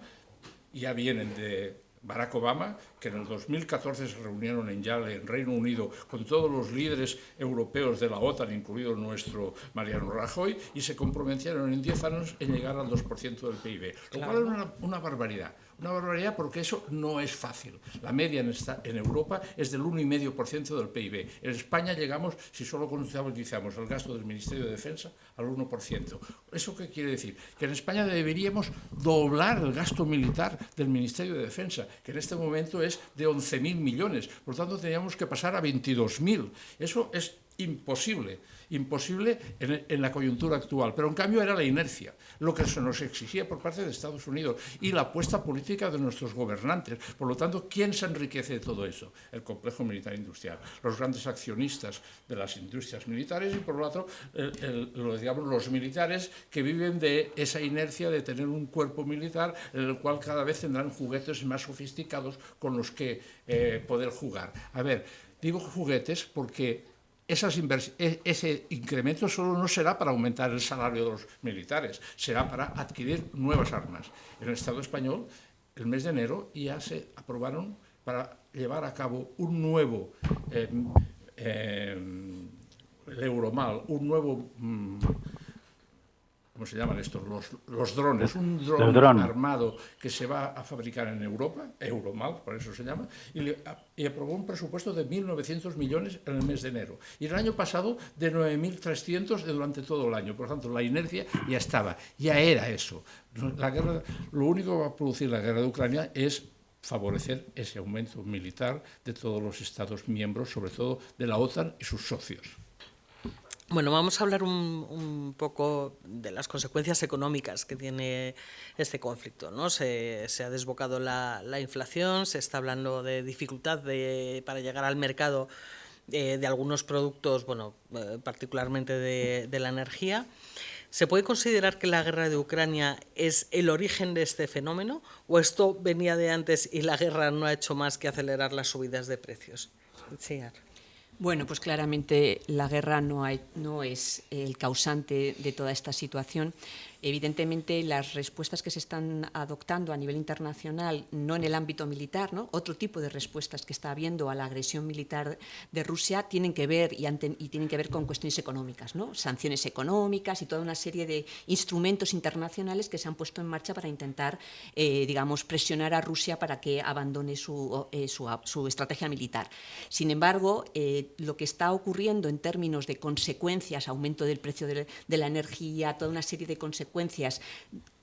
[SPEAKER 4] ya vienen de Barack Obama, que en el 2014 se reunieron en Yale, en Reino Unido, con todos los líderes europeos de la OTAN, incluido nuestro Mariano Rajoy, y se comprometieron en 10 años en llegar al 2% del PIB, lo cual es una barbaridad. Una barbaridad porque eso no es fácil. La media en Europa es del 1,5% del PIB. En España llegamos, si solo contabilizamos el gasto del Ministerio de Defensa, al 1%. ¿Eso qué quiere decir? Que en España deberíamos doblar el gasto militar del Ministerio de Defensa, que en este momento es de 11.000 millones. Por lo tanto, teníamos que pasar a 22.000. Eso es imposible en la coyuntura actual, pero en cambio era la inercia, lo que se nos exigía por parte de Estados Unidos y la apuesta política de nuestros gobernantes. Por lo tanto, ¿quién se enriquece de todo eso? El complejo militar industrial, los grandes accionistas de las industrias militares y por lo otro, digamos, los militares que viven de esa inercia de tener un cuerpo militar en el cual cada vez tendrán juguetes más sofisticados con los que poder jugar. A ver, digo juguetes porque ese incremento solo no será para aumentar el salario de los militares, será para adquirir nuevas armas. En el Estado español, el mes de enero, ya se aprobaron para llevar a cabo un nuevo el Euromal, un nuevo... ¿Cómo se llaman estos? Los drones. Un dron armado que se va a fabricar en Europa, Euromal, por eso se llama, y aprobó un presupuesto de 1.900 millones en el mes de enero. Y el año pasado de 9.300 durante todo el año. Por lo tanto, la inercia ya estaba, ya era eso. Lo único que va a producir la guerra de Ucrania es favorecer ese aumento militar de todos los Estados miembros, sobre todo de la OTAN y sus socios.
[SPEAKER 1] Bueno, vamos a hablar un poco de las consecuencias económicas que tiene este conflicto, ¿no? Se ha desbocado la inflación, se está hablando de dificultad para llegar al mercado de algunos productos, bueno, particularmente de la energía. ¿Se puede considerar que la guerra de Ucrania es el origen de este fenómeno o esto venía de antes y la guerra no ha hecho más que acelerar las subidas de precios? Sí.
[SPEAKER 3] Bueno, pues claramente la guerra no es el causante de toda esta situación. Evidentemente, las respuestas que se están adoptando a nivel internacional, no en el ámbito militar, ¿no? Otro tipo de respuestas que está habiendo a la agresión militar de Rusia tienen que ver y tienen que ver con cuestiones económicas, ¿no? Sanciones económicas y toda una serie de instrumentos internacionales que se han puesto en marcha para intentar, digamos, presionar a Rusia para que abandone su estrategia militar. Sin embargo, lo que está ocurriendo en términos de consecuencias, aumento del precio de la energía, toda una serie de consecuencias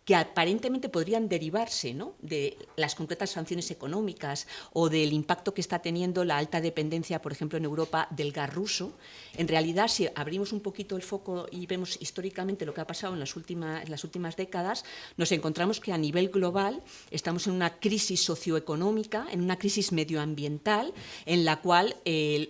[SPEAKER 3] que aparentemente podrían derivarse, ¿no?, de las concretas sanciones económicas o del impacto que está teniendo la alta dependencia, por ejemplo, en Europa del gas ruso. En realidad, si abrimos un poquito el foco y vemos históricamente lo que ha pasado en las últimas décadas, nos encontramos que a nivel global estamos en una crisis socioeconómica, en una crisis medioambiental, en la cual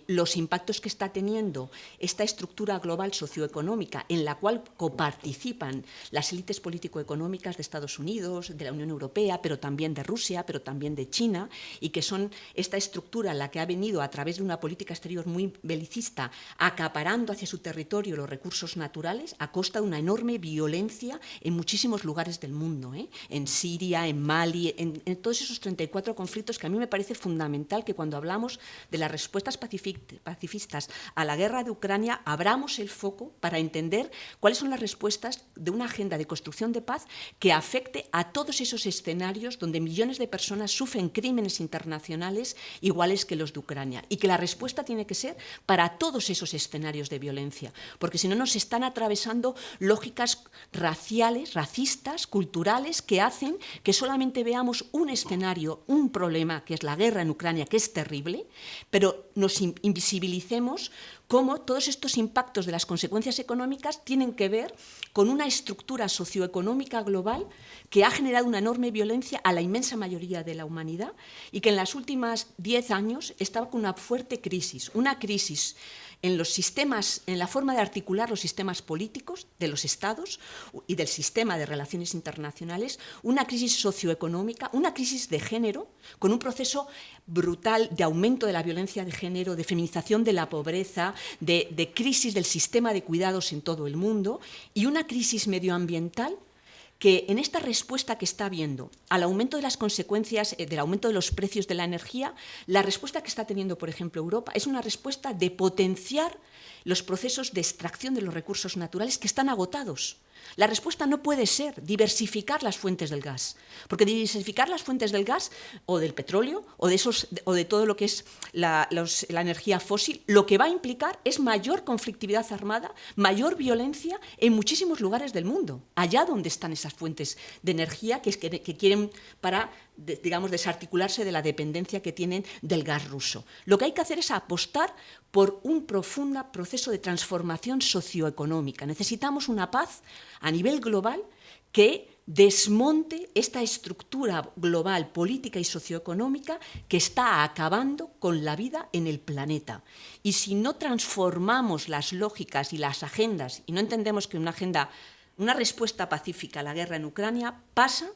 [SPEAKER 3] los impactos que está teniendo esta estructura global socioeconómica, en la cual coparticipan las élites político-económicas de Estados Unidos, de la Unión Europea, pero también de Rusia, pero también de China, y que son esta estructura la que ha venido a través de una política exterior muy belicista, acaparando hacia su territorio los recursos naturales a costa de una enorme violencia en muchísimos lugares del mundo, en Siria, en Mali, en todos esos 34 conflictos que a mí me parece fundamental que cuando hablamos de las respuestas pacifistas a la guerra de Ucrania abramos el foco para entender cuáles son las respuestas de una agenda de construcción de paz que afecte a todos esos escenarios donde millones de personas sufren crímenes internacionales iguales que los de Ucrania, y que la respuesta tiene que ser para todos esos escenarios de violencia, porque si no nos están atravesando lógicas raciales, racistas, culturales, que hacen que solamente veamos un escenario, un problema, que es la guerra en Ucrania, que es terrible, pero nos invisibilicemos cómo todos estos impactos de las consecuencias económicas tienen que ver con una estructura socioeconómica global que ha generado una enorme violencia a la inmensa mayoría de la humanidad y que en los últimos 10 años estaba con una fuerte crisis, una crisis en los sistemas, en la forma de articular los sistemas políticos de los estados y del sistema de relaciones internacionales, una crisis socioeconómica, una crisis de género, con un proceso brutal de aumento de la violencia de género, de feminización de la pobreza, de crisis del sistema de cuidados en todo el mundo, y una crisis medioambiental que en esta respuesta que está habiendo al aumento de las consecuencias del aumento de los precios de la energía, la respuesta que está teniendo, por ejemplo, Europa es una respuesta de potenciar los procesos de extracción de los recursos naturales que están agotados. La respuesta no puede ser diversificar las fuentes del gas, porque diversificar las fuentes del gas o del petróleo o de todo lo que es la energía fósil, lo que va a implicar es mayor conflictividad armada, mayor violencia en muchísimos lugares del mundo, allá donde están esas fuentes de energía que quieren para, digamos, desarticularse de la dependencia que tienen del gas ruso. Lo que hay que hacer es apostar por un profundo proceso de transformación socioeconómica. Necesitamos una paz a nivel global que desmonte esta estructura global, política y socioeconómica que está acabando con la vida en el planeta. Y si no transformamos las lógicas y las agendas, y no entendemos que una respuesta pacífica a la guerra en Ucrania pasa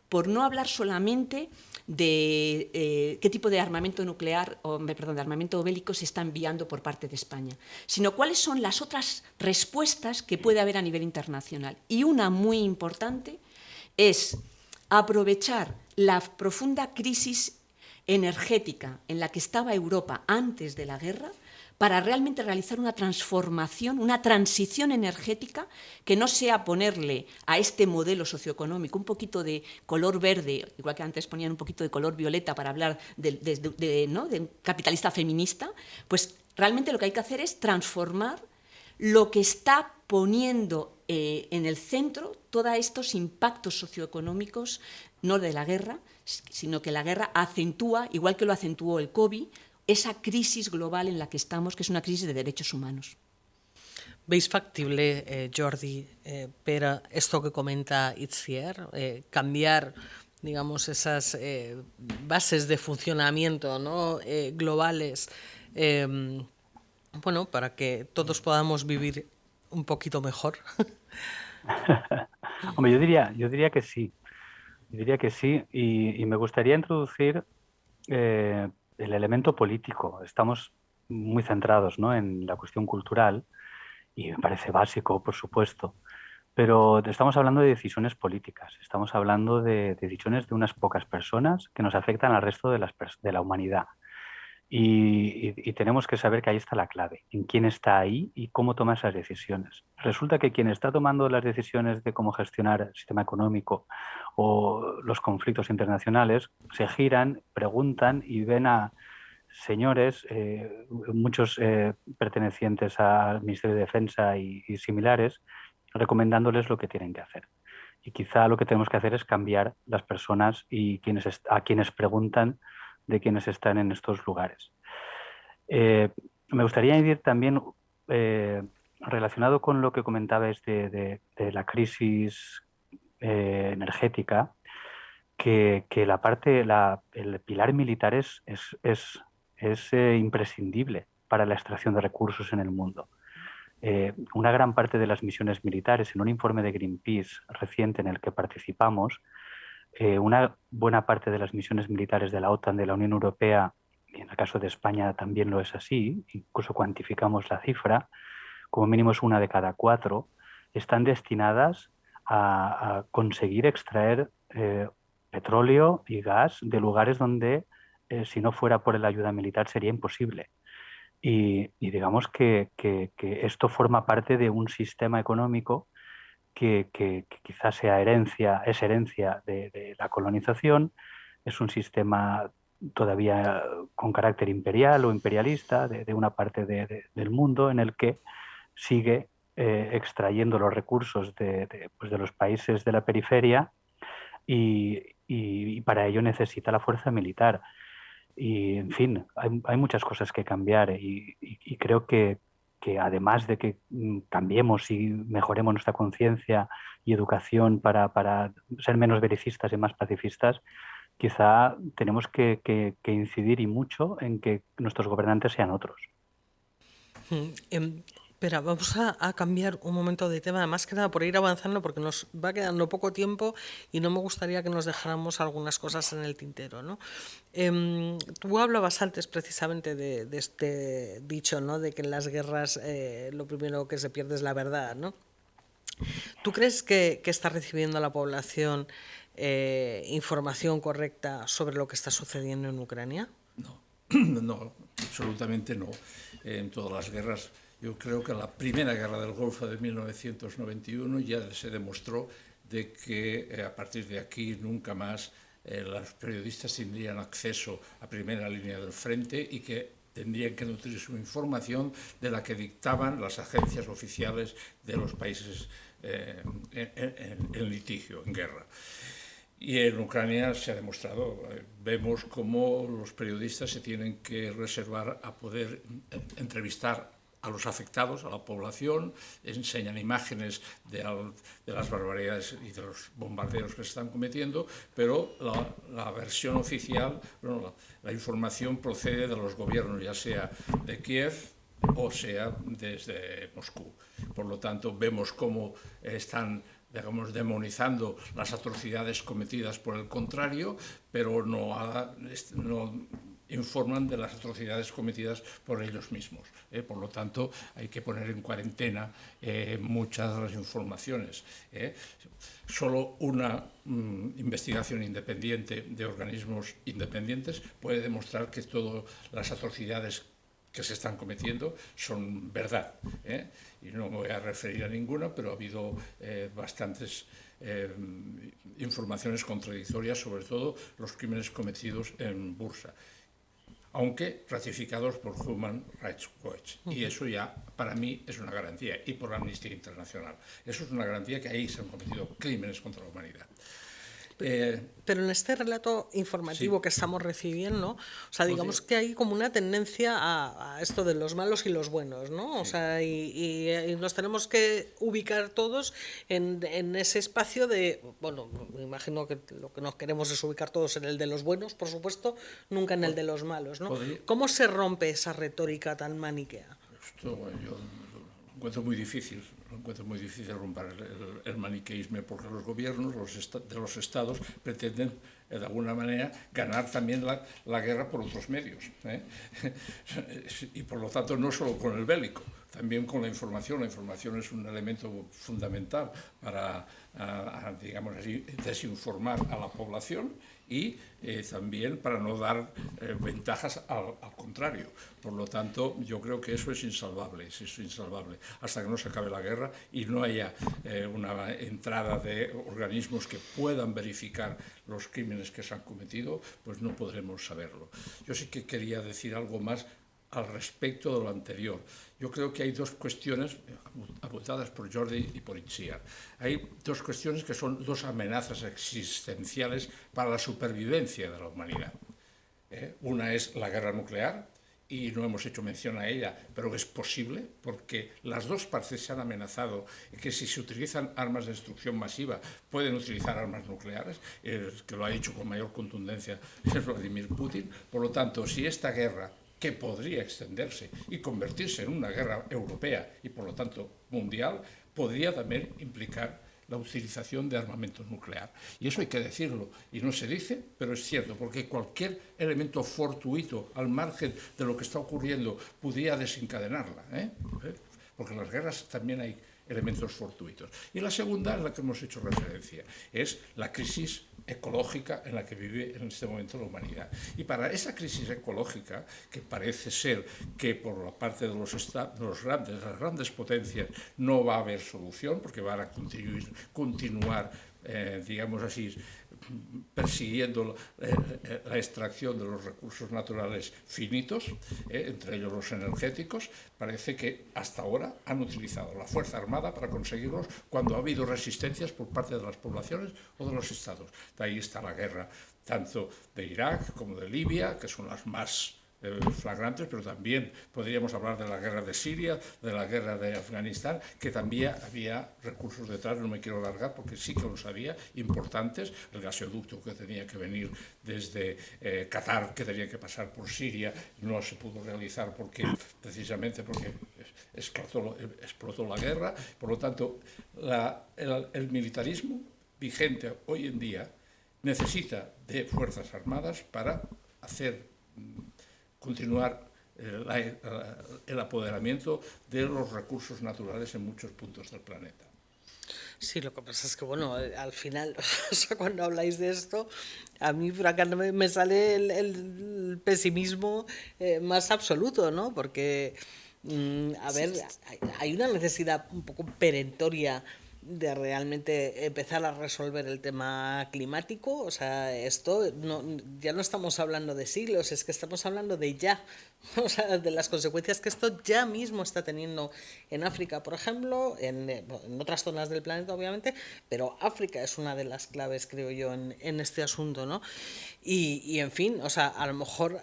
[SPEAKER 3] por no hablar solamente de qué tipo de armamento nuclear, de armamento bélico se está enviando por parte de España, sino cuáles son las otras respuestas que puede haber a nivel internacional. Y una muy importante es aprovechar la profunda crisis energética en la que estaba Europa antes de la guerra para realmente realizar una transformación, una transición energética que no sea ponerle a este modelo socioeconómico un poquito de color verde, igual que antes ponían un poquito de color violeta para hablar de un capitalista feminista, pues realmente lo que hay que hacer es transformar lo que está poniendo en el centro todos estos impactos socioeconómicos, no de la guerra, sino que la guerra acentúa, igual que lo acentuó el COVID, esa crisis global en la que estamos, que es una crisis de derechos humanos.
[SPEAKER 1] ¿Veis factible, Jordi, per esto que comenta Itziar, cambiar, digamos, esas bases de funcionamiento, ¿no? Globales, bueno, para que todos podamos vivir un poquito mejor?
[SPEAKER 2] Hombre, yo diría que sí. Yo diría que sí, y me gustaría introducir el elemento político. Estamos muy centrados, ¿no?, en la cuestión cultural, y me parece básico, por supuesto, pero estamos hablando de decisiones políticas, estamos hablando de decisiones de unas pocas personas que nos afectan al resto de la humanidad. Y tenemos que saber que ahí está la clave, en quién está ahí y cómo toma esas decisiones. Resulta que quien está tomando las decisiones de cómo gestionar el sistema económico o los conflictos internacionales se giran, preguntan y ven a señores, muchos pertenecientes al Ministerio de Defensa y similares, recomendándoles lo que tienen que hacer. Y quizá lo que tenemos que hacer es cambiar las personas y a quienes preguntan de quienes están en estos lugares. Me gustaría añadir también, relacionado con lo que comentabais de la crisis energética, que el pilar militar es imprescindible para la extracción de recursos en el mundo. Una gran parte de las misiones militares, en un informe de Greenpeace reciente en el que participamos, una buena parte de las misiones militares de la OTAN, de la Unión Europea, y en el caso de España también lo es así, incluso cuantificamos la cifra, como mínimo es una de cada 4, están destinadas a conseguir extraer petróleo y gas de lugares donde, si no fuera por la ayuda militar, sería imposible. Y digamos que esto forma parte de un sistema económico que quizás es herencia de la colonización, es un sistema todavía con carácter imperial o imperialista de una parte del mundo en el que sigue extrayendo los recursos pues de los países de la periferia y para ello necesita la fuerza militar. Y, en fin, hay muchas cosas que cambiar y creo que que además de que cambiemos y mejoremos nuestra conciencia y educación para ser menos belicistas y más pacifistas, quizá tenemos que incidir y mucho en que nuestros gobernantes sean otros.
[SPEAKER 1] Espera, vamos a cambiar un momento de tema, más que nada por ir avanzando, porque nos va quedando poco tiempo y no me gustaría que nos dejáramos algunas cosas en el tintero, ¿no? Tú hablabas antes precisamente de este dicho, ¿no? De que en las guerras lo primero que se pierde es la verdad, ¿no? ¿Tú crees que está recibiendo la población información correcta sobre lo que está sucediendo en Ucrania?
[SPEAKER 4] No, no, absolutamente no. En todas las guerras, yo creo que la primera guerra del Golfo de 1991 ya se demostró de que a partir de aquí nunca más los periodistas tendrían acceso a primera línea del frente y que tendrían que nutrir su información de la que dictaban las agencias oficiales de los países en litigio, en guerra. Y en Ucrania se ha demostrado, vemos cómo los periodistas se tienen que reservar a poder entrevistar a los afectados, a la población, enseñan imágenes de las barbaridades y de los bombardeos que se están cometiendo, pero la versión oficial, bueno, la información procede de los gobiernos, ya sea de Kiev o sea desde Moscú. Por lo tanto, vemos cómo están, digamos, demonizando las atrocidades cometidas por el contrario, pero no informan de las atrocidades cometidas por ellos mismos. Por lo tanto, hay que poner en cuarentena muchas de las informaciones. Solo una investigación independiente de organismos independientes puede demostrar que todas las atrocidades que se están cometiendo son verdad. Y no me voy a referir a ninguna, pero ha habido bastantes informaciones contradictorias, sobre todo los crímenes cometidos en Bursa, aunque ratificados por Human Rights Watch. Y eso ya, para mí, es una garantía, y por la Amnistía Internacional. Eso es una garantía que ahí se han cometido crímenes contra la humanidad.
[SPEAKER 1] Pero en este relato informativo
[SPEAKER 4] sí.
[SPEAKER 1] que estamos recibiendo, o sea, digamos que hay como una tendencia a esto de los malos y los buenos, ¿no? O sea, y nos tenemos que ubicar todos en ese espacio de, bueno, me imagino que lo que nos queremos es ubicar todos en el de los buenos, por supuesto, nunca en el de los malos, ¿no? ¿Cómo se rompe esa retórica tan maniquea?
[SPEAKER 4] Esto, bueno, yo lo encuentro muy difícil. Encuentro muy difícil romper el maniqueísmo, porque los gobiernos de los estados pretenden, de alguna manera, ganar también la guerra por otros medios. Y por lo tanto, no solo con el bélico, también con la información. La información es un elemento fundamental para, digamos así, desinformar a la población y también para no dar ventajas al contrario. Por lo tanto, yo creo que eso es insalvable, hasta que no se acabe la guerra y no haya una entrada de organismos que puedan verificar los crímenes que se han cometido, pues no podremos saberlo. Yo sí que quería decir algo más al respecto de lo anterior. Yo creo que hay dos cuestiones apuntadas por Jordi y por Itziar. Hay dos cuestiones que son dos amenazas existenciales para la supervivencia de la humanidad. Una es la guerra nuclear, y no hemos hecho mención a ella, pero es posible porque las dos partes se han amenazado que si se utilizan armas de destrucción masiva pueden utilizar armas nucleares, que lo ha dicho con mayor contundencia Vladimir Putin. Por lo tanto, si esta guerra, que podría extenderse y convertirse en una guerra europea y por lo tanto mundial, podría también implicar la utilización de armamento nuclear. Y eso hay que decirlo, y no se dice, pero es cierto, porque cualquier elemento fortuito al margen de lo que está ocurriendo podría desencadenarla, porque en las guerras también hay elementos fortuitos. Y la segunda, es la que hemos hecho referencia, es la crisis ecológica en la que vive en este momento la humanidad. Y para esa crisis ecológica, que parece ser que por la parte de las grandes potencias no va a haber solución, porque van a continuar digamos así, persiguiendo la extracción de los recursos naturales finitos, entre ellos los energéticos, parece que hasta ahora han utilizado la Fuerza Armada para conseguirlos cuando ha habido resistencias por parte de las poblaciones o de los estados. De ahí está la guerra tanto de Irak como de Libia, que son las más flagrantes, pero también podríamos hablar de la guerra de Siria, de la guerra de Afganistán, que también había recursos detrás, no me quiero alargar porque sí que los había, importantes, el gasoducto que tenía que venir desde Qatar, que tenía que pasar por Siria, no se pudo realizar precisamente porque explotó la guerra. Por lo tanto, el militarismo vigente hoy en día necesita de fuerzas armadas para continuar el apoderamiento de los recursos naturales en muchos puntos del planeta.
[SPEAKER 1] Sí, lo que pasa es que, bueno, al final, o sea, cuando habláis de esto, a mí francamente me sale el pesimismo más absoluto, ¿no? Porque, a ver, hay una necesidad un poco perentoria de realmente empezar a resolver el tema climático. O sea, esto ya no estamos hablando de siglos, es que estamos hablando de ya, o sea, de las consecuencias que esto ya mismo está teniendo en África, por ejemplo, en otras zonas del planeta, obviamente, pero África es una de las claves, creo yo, en este asunto, ¿no? Y en fin, o sea, a lo mejor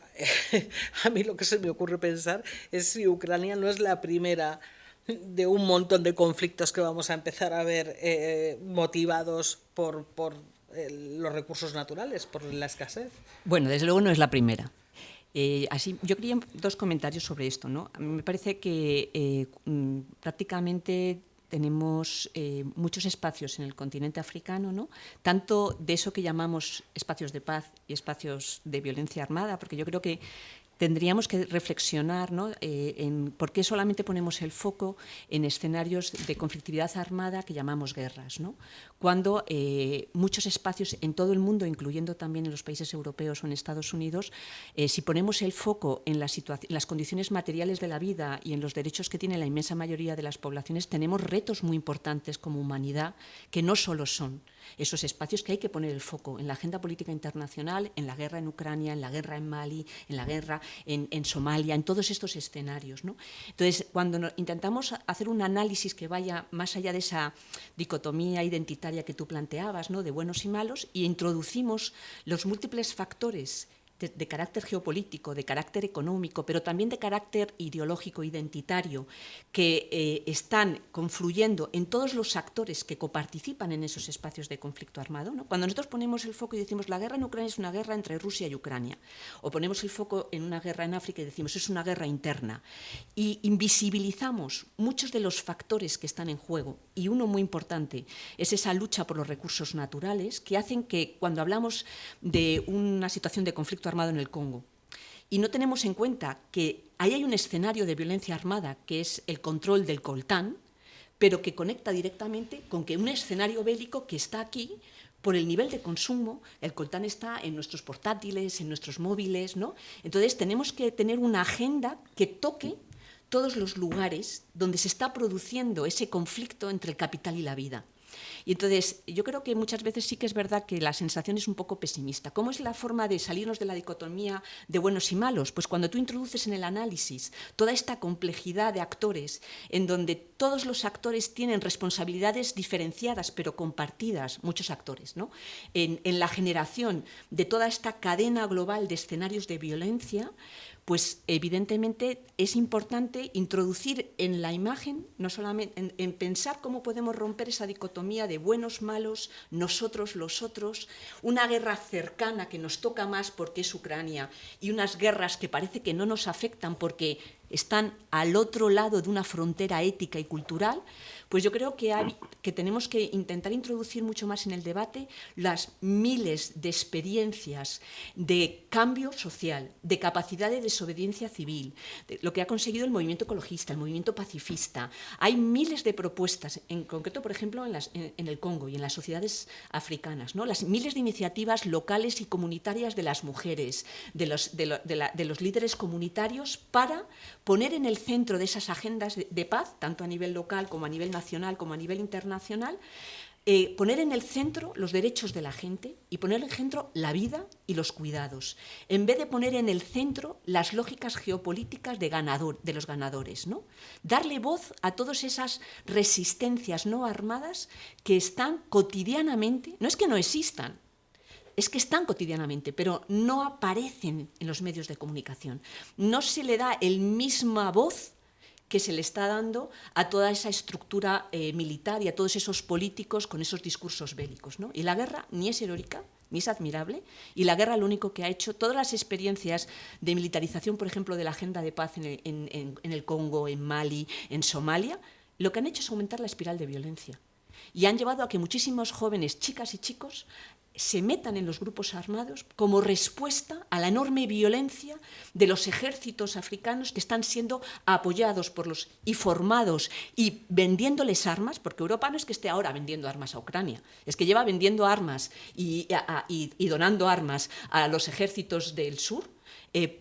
[SPEAKER 1] a mí lo que se me ocurre pensar es si Ucrania no es la primera de un montón de conflictos que vamos a empezar a ver motivados por los recursos naturales, por la escasez.
[SPEAKER 3] Bueno, desde luego no es la primera. Así, yo quería dos comentarios sobre esto, ¿no? A mí me parece que prácticamente tenemos muchos espacios en el continente africano, ¿no? Tanto de eso que llamamos espacios de paz y espacios de violencia armada, porque yo creo que tendríamos que reflexionar, ¿no?, en por qué solamente ponemos el foco en escenarios de conflictividad armada que llamamos guerras, ¿no? Cuando muchos espacios en todo el mundo, incluyendo también en los países europeos o en Estados Unidos, si ponemos el foco en las condiciones materiales de la vida y en los derechos que tiene la inmensa mayoría de las poblaciones, tenemos retos muy importantes como humanidad que no solo son esos espacios, que hay que poner el foco en la agenda política internacional, en la guerra en Ucrania, en la guerra en Mali, en la guerra en Somalia, en todos estos escenarios, ¿no? Entonces, cuando intentamos hacer un análisis que vaya más allá de esa dicotomía identitaria que tú planteabas, ¿no?, de buenos y malos, y introducimos los múltiples factores de carácter geopolítico, de carácter económico, pero también de carácter ideológico, identitario, que están confluyendo en todos los actores que coparticipan en esos espacios de conflicto armado, ¿no? Cuando nosotros ponemos el foco y decimos la guerra en Ucrania es una guerra entre Rusia y Ucrania, o ponemos el foco en una guerra en África y decimos es una guerra interna, y invisibilizamos muchos de los factores que están en juego, y uno muy importante es esa lucha por los recursos naturales que hacen que cuando hablamos de una situación de conflicto armado en el Congo y no tenemos en cuenta que ahí hay un escenario de violencia armada que es el control del coltán, pero que conecta directamente con que un escenario bélico que está aquí por el nivel de consumo, el coltán está en nuestros portátiles, en nuestros móviles, ¿no? Entonces tenemos que tener una agenda que toque todos los lugares donde se está produciendo ese conflicto entre el capital y la vida. Y entonces, yo creo que muchas veces sí que es verdad que la sensación es un poco pesimista. ¿Cómo es la forma de salirnos de la dicotomía de buenos y malos? Pues cuando tú introduces en el análisis toda esta complejidad de actores, en donde todos los actores tienen responsabilidades diferenciadas, pero compartidas, muchos actores, ¿no?, en la generación de toda esta cadena global de escenarios de violencia, pues evidentemente es importante introducir en la imagen, no solamente en pensar cómo podemos romper esa dicotomía de buenos, malos, nosotros, los otros, una guerra cercana que nos toca más porque es Ucrania y unas guerras que parece que no nos afectan porque están al otro lado de una frontera ética y cultural. Pues yo creo que tenemos que intentar introducir mucho más en el debate las miles de experiencias de cambio social, de capacidad de desobediencia civil, de lo que ha conseguido el movimiento ecologista, el movimiento pacifista. Hay miles de propuestas, en concreto, por ejemplo, en el Congo y en las sociedades africanas, ¿no?, las miles de iniciativas locales y comunitarias de las mujeres, de los líderes comunitarios, para poner en el centro de esas agendas de paz, tanto a nivel local como a nivel nacional como a nivel internacional, poner en el centro los derechos de la gente y poner en el centro la vida y los cuidados, en vez de poner en el centro las lógicas geopolíticas de los ganadores, ¿no? Darle voz a todas esas resistencias no armadas que están cotidianamente, no es que no existan, es que están cotidianamente, pero no aparecen en los medios de comunicación. No se le da el misma voz que se le está dando a toda esa estructura militar y a todos esos políticos con esos discursos bélicos, ¿no? Y la guerra ni es heroica, ni es admirable, y la guerra lo único que ha hecho, todas las experiencias de militarización, por ejemplo, de la agenda de paz en el Congo, en Mali, en Somalia, lo que han hecho es aumentar la espiral de violencia. Y han llevado a que muchísimos jóvenes, chicas y chicos, se metan en los grupos armados como respuesta a la enorme violencia de los ejércitos africanos que están siendo apoyados por y formados y vendiéndoles armas, porque Europa no es que esté ahora vendiendo armas a Ucrania, es que lleva vendiendo armas y donando armas a los ejércitos del sur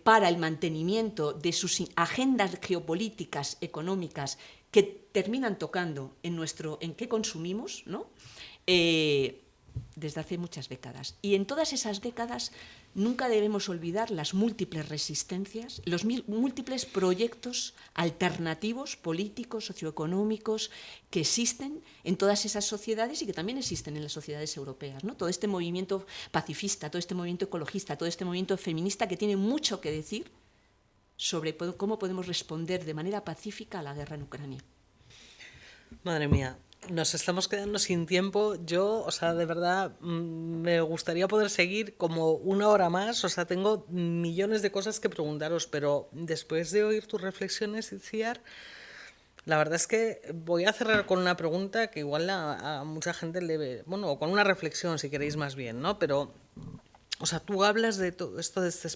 [SPEAKER 3] para el mantenimiento de sus agendas geopolíticas, económicas, que terminan tocando en qué consumimos, ¿no? Desde hace muchas décadas. Y en todas esas décadas nunca debemos olvidar las múltiples resistencias, los múltiples proyectos alternativos, políticos, socioeconómicos, que existen en todas esas sociedades y que también existen en las sociedades europeas, ¿no? Todo este movimiento pacifista, todo este movimiento ecologista, todo este movimiento feminista que tiene mucho que decir sobre cómo podemos responder de manera pacífica a la guerra en Ucrania.
[SPEAKER 1] Madre mía. Nos estamos quedando sin tiempo. Yo, o sea, de verdad, me gustaría poder seguir como una hora más. O sea, tengo millones de cosas que preguntaros, pero después de oír tus reflexiones, Itziar, la verdad es que voy a cerrar con una pregunta que igual a mucha gente bueno, con una reflexión, si queréis más bien, ¿no? Pero, o sea, tú hablas de todo esto, de este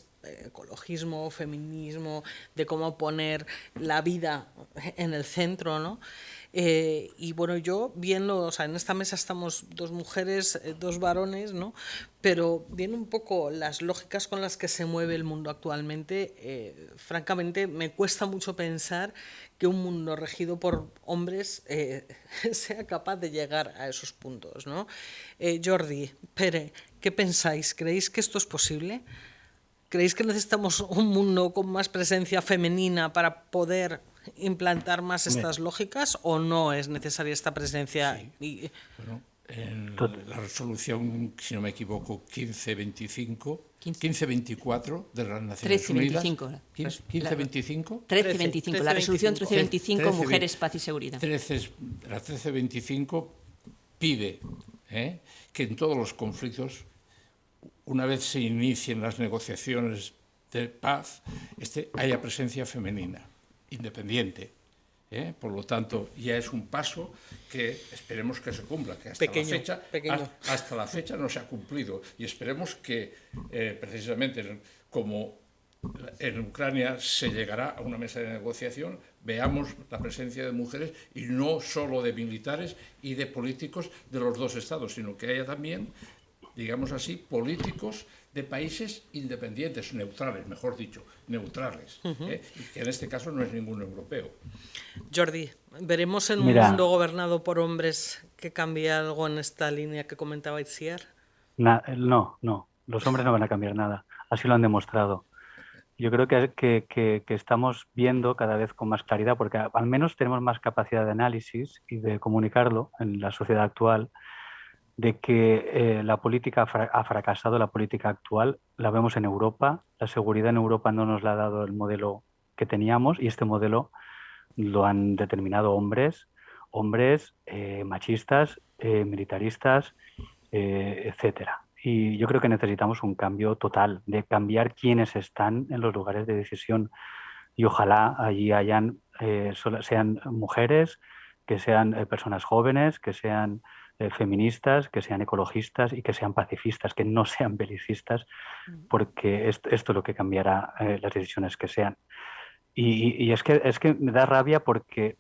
[SPEAKER 1] ecologismo, feminismo, de cómo poner la vida en el centro, ¿no? Y bueno, yo viendo, o sea, en esta mesa estamos dos mujeres, dos varones, ¿no? Pero viendo un poco las lógicas con las que se mueve el mundo actualmente, francamente me cuesta mucho pensar que un mundo regido por hombres sea capaz de llegar a esos puntos, ¿no? Jordi, Pere, ¿qué pensáis? ¿Creéis que esto es posible? ¿Creéis que necesitamos un mundo con más presencia femenina para poder implantar más estas lógicas o no es necesaria esta presencia?
[SPEAKER 4] Sí. Bueno, en la resolución, si no me equivoco, 1524 de las Naciones Unidas. 1525.
[SPEAKER 3] 1325, la resolución 1325, Mujeres, Paz y Seguridad.
[SPEAKER 4] La 1325 pide que en todos los conflictos, una vez se inicien las negociaciones de paz, haya presencia femenina, independiente. Por lo tanto, ya es un paso que esperemos que se cumpla, que hasta la fecha no se ha cumplido. Y esperemos que, precisamente, como en Ucrania se llegará a una mesa de negociación, veamos la presencia de mujeres y no solo de militares y de políticos de los dos estados, sino que haya también, digamos así, políticos de países independientes, neutrales, mejor dicho, neutrales, y que en este caso no es ningún europeo.
[SPEAKER 1] Jordi, ¿veremos en un mundo gobernado por hombres que cambie algo en esta línea que comentaba Itziar?
[SPEAKER 2] No, los hombres no van a cambiar nada, así lo han demostrado. Yo creo que estamos viendo cada vez con más claridad, porque al menos tenemos más capacidad de análisis y de comunicarlo en la sociedad actual, de que la política ha fracasado, la política actual, la vemos en Europa, la seguridad en Europa no nos la ha dado el modelo que teníamos y este modelo lo han determinado hombres machistas, militaristas, etcétera. Y yo creo que necesitamos un cambio total, de cambiar quiénes están en los lugares de decisión y ojalá allí sean mujeres, que sean personas jóvenes, que sean feministas, que sean ecologistas y que sean pacifistas, que no sean belicistas, porque esto es lo que cambiará las decisiones que sean. Y es que me da rabia porque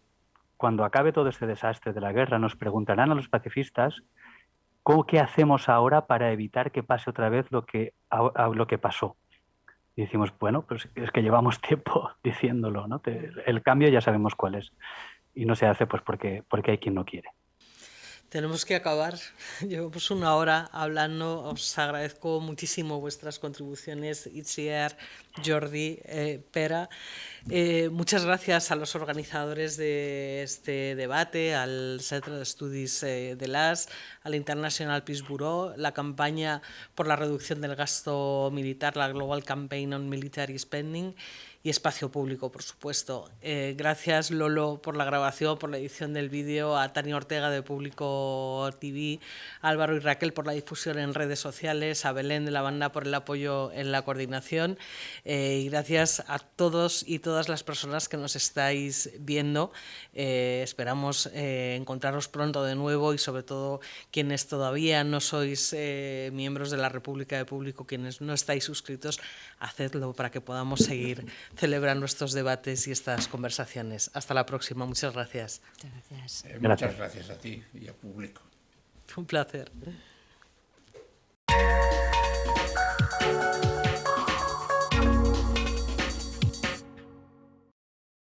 [SPEAKER 2] cuando acabe todo este desastre de la guerra nos preguntarán a los pacifistas ¿qué hacemos ahora para evitar que pase otra vez lo que pasó? Y decimos, bueno, pues es que llevamos tiempo diciéndolo, ¿no? El cambio ya sabemos cuál es y no se hace pues porque hay quien no quiere.
[SPEAKER 1] Tenemos que acabar. Llevamos una hora hablando. Os agradezco muchísimo vuestras contribuciones, Itziar, Jordi, Pera. Muchas gracias a los organizadores de este debate, al Centre d'Estudis de l'AS, al International Peace Bureau, la campaña por la reducción del gasto militar, la Global Campaign on Military Spending, y Espacio Público, por supuesto. Gracias, Lolo, por la grabación, por la edición del vídeo, a Tania Ortega de Público TV, a Álvaro y Raquel por la difusión en redes sociales, a Belén de la Banda por el apoyo en la coordinación, y gracias a todos y todas las personas que nos estáis viendo. Esperamos encontraros pronto de nuevo, y sobre todo quienes todavía no sois miembros de la República de Público, quienes no estáis suscritos, hacedlo para que podamos seguir celebrando estos debates y estas conversaciones. Hasta la próxima. Muchas gracias.
[SPEAKER 3] Muchas gracias.
[SPEAKER 4] Muchas gracias a ti y a Público.
[SPEAKER 1] Un placer.